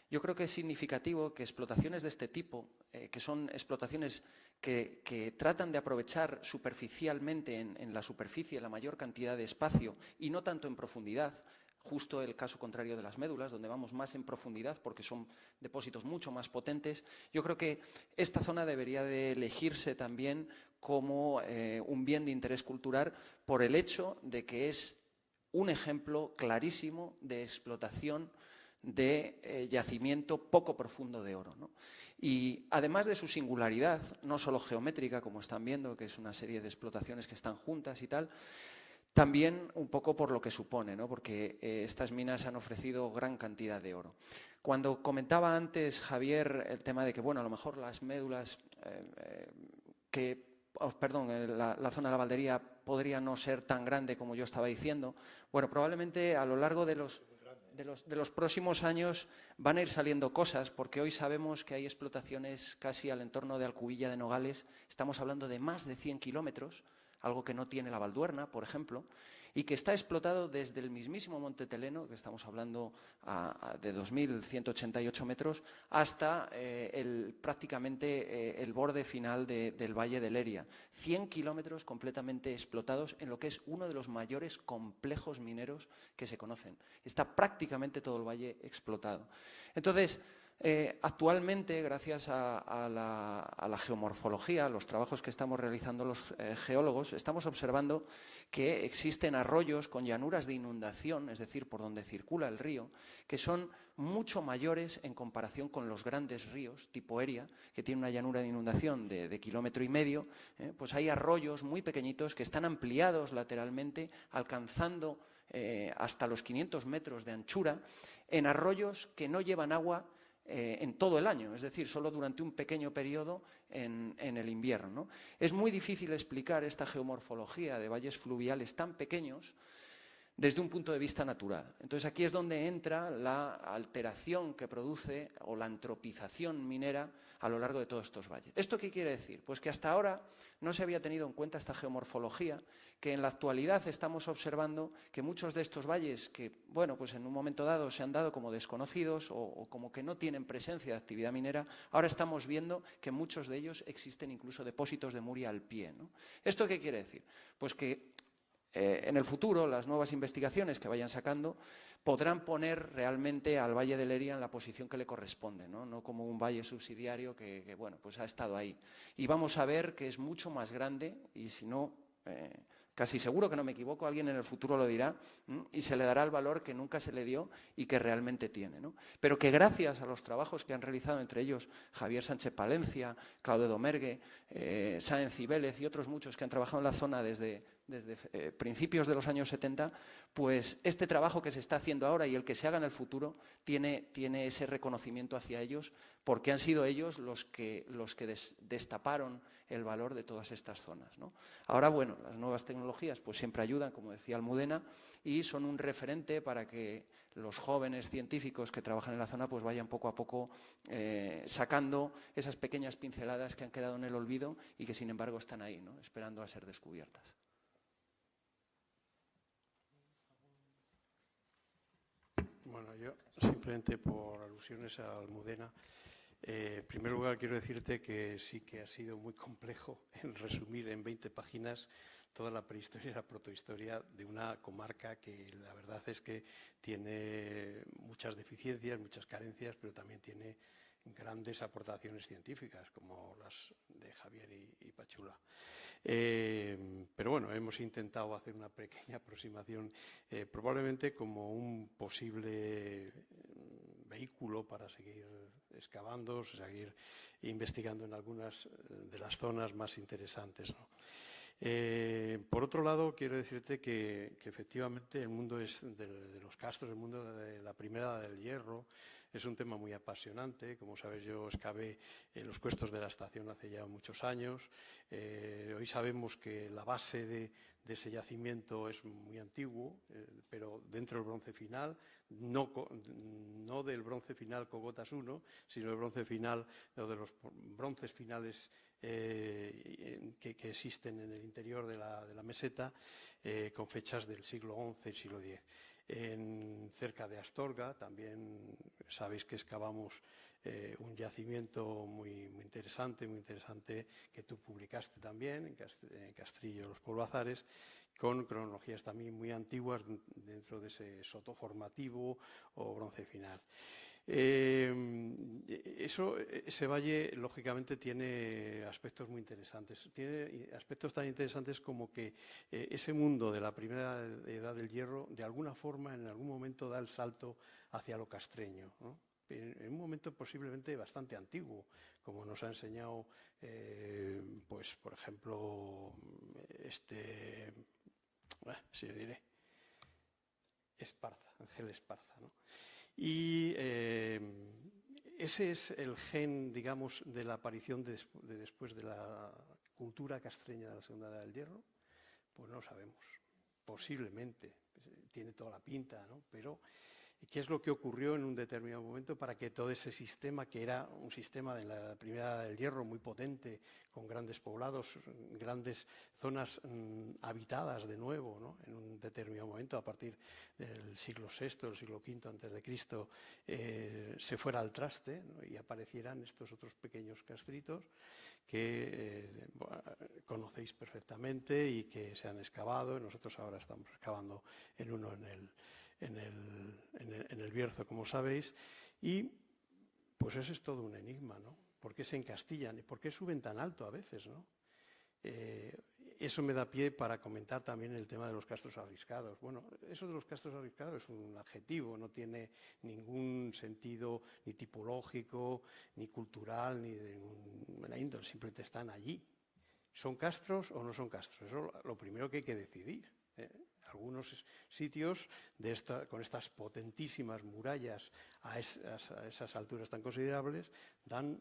yo creo que es significativo que explotaciones de este tipo, que son explotaciones que tratan de aprovechar superficialmente en la superficie la mayor cantidad de espacio y no tanto en profundidad, justo el caso contrario de las médulas, donde vamos más en profundidad porque son depósitos mucho más potentes. Yo creo que esta zona debería de elegirse también como un bien de interés cultural por el hecho de que es un ejemplo clarísimo de explotación de yacimiento poco profundo de oro, ¿no? Y además de su singularidad, no solo geométrica, como están viendo, que es una serie de explotaciones que están juntas y tal, también un poco por lo que supone, ¿no? Porque estas minas han ofrecido gran cantidad de oro. Cuando comentaba antes, Javier, el tema de que, bueno, a lo mejor las médulas la zona de la Valderia podría no ser tan grande como yo estaba diciendo. Bueno, probablemente a lo largo de los próximos años van a ir saliendo cosas, porque hoy sabemos que hay explotaciones casi al entorno de Alcubilla de Nogales. Estamos hablando de más de 100 kilómetros, algo que no tiene la Valduerna, por ejemplo, y que está explotado desde el mismísimo Monte Teleno, que estamos hablando de 2.188 metros, hasta prácticamente el borde final del Valle de Leria. 100 kilómetros completamente explotados en lo que es uno de los mayores complejos mineros que se conocen. Está prácticamente todo el valle explotado. Entonces, actualmente, gracias a la geomorfología, a los trabajos que estamos realizando los geólogos, estamos observando que existen arroyos con llanuras de inundación, es decir, por donde circula el río, que son mucho mayores en comparación con los grandes ríos, tipo Eria, que tiene una llanura de inundación de 1,5 kilómetros, pues hay arroyos muy pequeñitos que están ampliados lateralmente, alcanzando hasta los 500 metros de anchura, en arroyos que no llevan agua en todo el año, es decir, solo durante un pequeño periodo en el invierno, ¿no? Es muy difícil explicar esta geomorfología de valles fluviales tan pequeños desde un punto de vista natural. Entonces, aquí es donde entra la alteración que produce o la antropización minera a lo largo de todos estos valles. ¿Esto qué quiere decir? Pues que hasta ahora no se había tenido en cuenta esta geomorfología, que en la actualidad estamos observando que muchos de estos valles que, bueno, pues en un momento dado se han dado como desconocidos o como que no tienen presencia de actividad minera, ahora estamos viendo que en muchos de ellos existen incluso depósitos de muria al pie, ¿no? ¿Esto qué quiere decir? Pues que en el futuro, las nuevas investigaciones que vayan sacando podrán poner realmente al Valle de Leria en la posición que le corresponde, no como un valle subsidiario que bueno, pues ha estado ahí. Y vamos a ver que es mucho más grande y si no, casi seguro que no me equivoco, alguien en el futuro lo dirá y se le dará el valor que nunca se le dio y que realmente tiene, ¿no? Pero que gracias a los trabajos que han realizado, entre ellos Javier Sánchez Palencia, Claudio Domergue, Sáenz y Vélez y otros muchos que han trabajado en la zona desde principios de los años 70, pues este trabajo que se está haciendo ahora y el que se haga en el futuro tiene ese reconocimiento hacia ellos, porque han sido ellos los que destaparon el valor de todas estas zonas, ¿no? Ahora, bueno, las nuevas tecnologías pues siempre ayudan, como decía Almudena, y son un referente para que los jóvenes científicos que trabajan en la zona pues vayan poco a poco sacando esas pequeñas pinceladas que han quedado en el olvido y que sin embargo están ahí, ¿no? Esperando a ser descubiertas. Bueno, yo simplemente por alusiones a Almudena, en primer lugar quiero decirte que sí que ha sido muy complejo en resumir en 20 páginas toda la prehistoria y la protohistoria de una comarca que la verdad es que tiene muchas deficiencias, muchas carencias, pero también tiene grandes aportaciones científicas como las de Javier y Pachula. Pero bueno, hemos intentado hacer una pequeña aproximación, probablemente como un posible vehículo para seguir excavando, seguir investigando en algunas de las zonas más interesantes, ¿no? Por otro lado, quiero decirte que efectivamente el mundo de los castros, el mundo de la primera Edad del Hierro, es un tema muy apasionante. Como sabes, yo excavé los cuestos de la estación hace ya muchos años. Hoy sabemos que la base de ese yacimiento es muy antiguo, pero dentro del bronce final, no del bronce final Cogotas I, sino del bronce final, o de los bronces finales que existen en el interior de la meseta, con fechas del siglo XI y siglo X. Cerca de Astorga también sabéis que excavamos un yacimiento muy interesante que tú publicaste también en Castrillo los Polvazares, con cronologías también muy antiguas dentro de ese soto formativo o bronce final. Ese valle, lógicamente, tiene aspectos muy interesantes. Tiene aspectos tan interesantes como que ese mundo de la primera edad del hierro, de alguna forma, en algún momento da el salto hacia lo castreño, ¿no? En un momento posiblemente bastante antiguo, como nos ha enseñado, pues, por ejemplo, si le diré, Esparza, Ángel Esparza, ¿no? Y ese es el gen, digamos, de la aparición después de la cultura castreña de la Segunda Edad del Hierro. Pues no lo sabemos, posiblemente, tiene toda la pinta, ¿no? Pero ¿qué es lo que ocurrió en un determinado momento para que todo ese sistema, que era un sistema de la primera Edad del Hierro muy potente, con grandes poblados, grandes zonas habitadas de nuevo, ¿no? En un determinado momento, a partir del siglo VI, del siglo V antes de Cristo, se fuera al traste, ¿no? Y aparecieran estos otros pequeños castritos que conocéis perfectamente y que se han excavado. Nosotros ahora estamos excavando en uno en el Bierzo, como sabéis, y pues ese es todo un enigma, ¿no? ¿Por qué se encastillan? ¿Y por qué suben tan alto a veces, ¿no? Eso me da pie para comentar también el tema de los castros arriscados. Bueno, eso de los castros arriscados es un adjetivo, no tiene ningún sentido ni tipológico, ni cultural, ni de ninguna índole, simplemente están allí. ¿Son castros o no son castros? Eso es lo primero que hay que decidir, ¿eh? Algunos sitios con estas potentísimas murallas a esas alturas tan considerables dan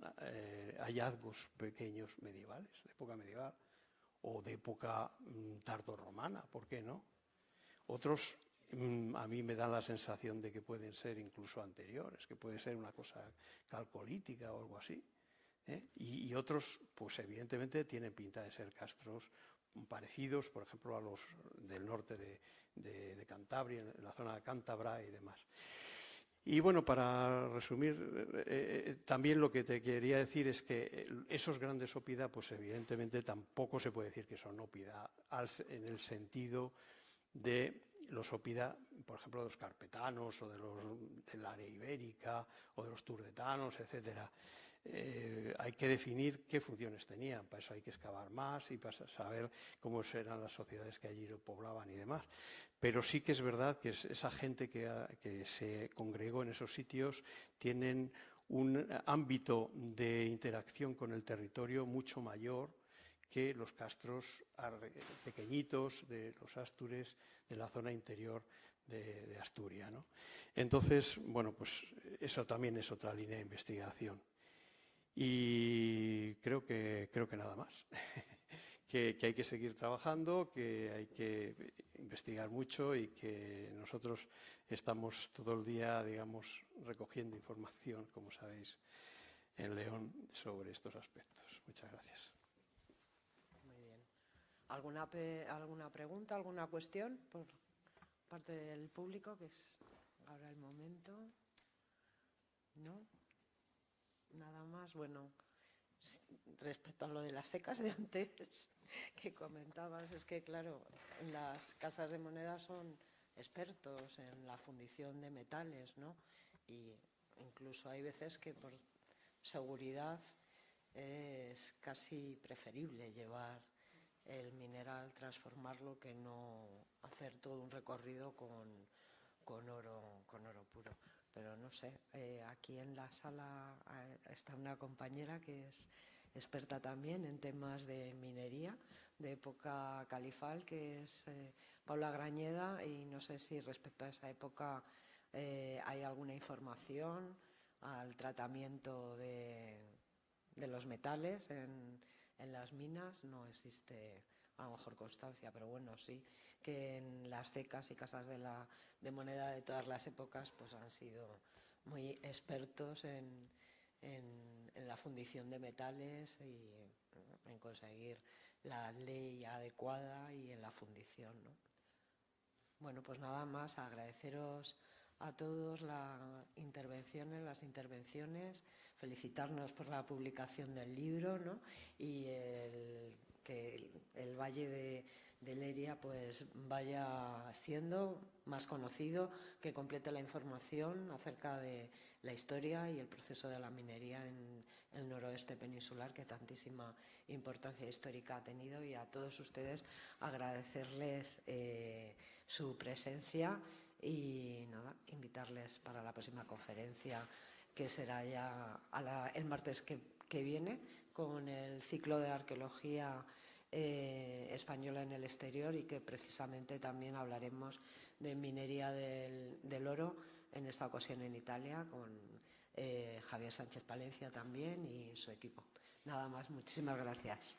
hallazgos pequeños medievales, de época medieval o de época tardorromana, ¿por qué no? Otros A mí me da la sensación de que pueden ser incluso anteriores, que puede ser una cosa calcolítica o algo así, ¿eh? Y otros, pues evidentemente tienen pinta de ser castros parecidos, por ejemplo, a los del norte de Cantabria, en la zona de Cántabra y demás. Y bueno, para resumir, también lo que te quería decir es que esos grandes ópida, pues evidentemente tampoco se puede decir que son ópida en el sentido de los ópida, por ejemplo, de los carpetanos o del área ibérica o de los turdetanos, etcétera. Hay que definir qué funciones tenían, para eso hay que excavar más y para saber cómo eran las sociedades que allí lo poblaban y demás. Pero sí que es verdad que esa gente que se congregó en esos sitios tienen un ámbito de interacción con el territorio mucho mayor que los castros pequeñitos de los Astures, de la zona interior de Asturias, ¿no? Entonces, bueno, pues eso también es otra línea de investigación. Y creo que nada más. que hay que seguir trabajando, que hay que investigar mucho y que nosotros estamos todo el día, digamos, recogiendo información, como sabéis, en León sobre estos aspectos. Muchas gracias. Muy bien. ¿Alguna pregunta, alguna cuestión por parte del público? Que es ahora el momento. ¿No? Nada más. Bueno, respecto a lo de las secas de antes que comentabas, es que, claro, las casas de moneda son expertos en la fundición de metales, ¿no? Y incluso hay veces que por seguridad es casi preferible llevar el mineral, transformarlo, que no hacer todo un recorrido con oro puro. Pero no sé, aquí en la sala está una compañera que es experta también en temas de minería de época califal, que es Paula Grañeda, y no sé si respecto a esa época hay alguna información al tratamiento de los metales en las minas. No existe a lo mejor constancia, pero bueno, sí que en las cecas y casas de moneda de todas las épocas pues han sido muy expertos en la fundición de metales y en conseguir la ley adecuada y en la fundición, ¿no? Bueno, pues nada más, agradeceros a todos las intervenciones, felicitarnos por la publicación del libro, ¿no? Y que el Valle de Leria pues vaya siendo más conocido, que complete la información acerca de la historia y el proceso de la minería en el noroeste peninsular, que tantísima importancia histórica ha tenido, y a todos ustedes agradecerles su presencia y nada, invitarles para la próxima conferencia, que será ya el martes que viene, con el ciclo de arqueología española en el exterior, y que precisamente también hablaremos de minería del oro, en esta ocasión en Italia, con Javier Sánchez Palencia también y su equipo. Nada más, muchísimas gracias.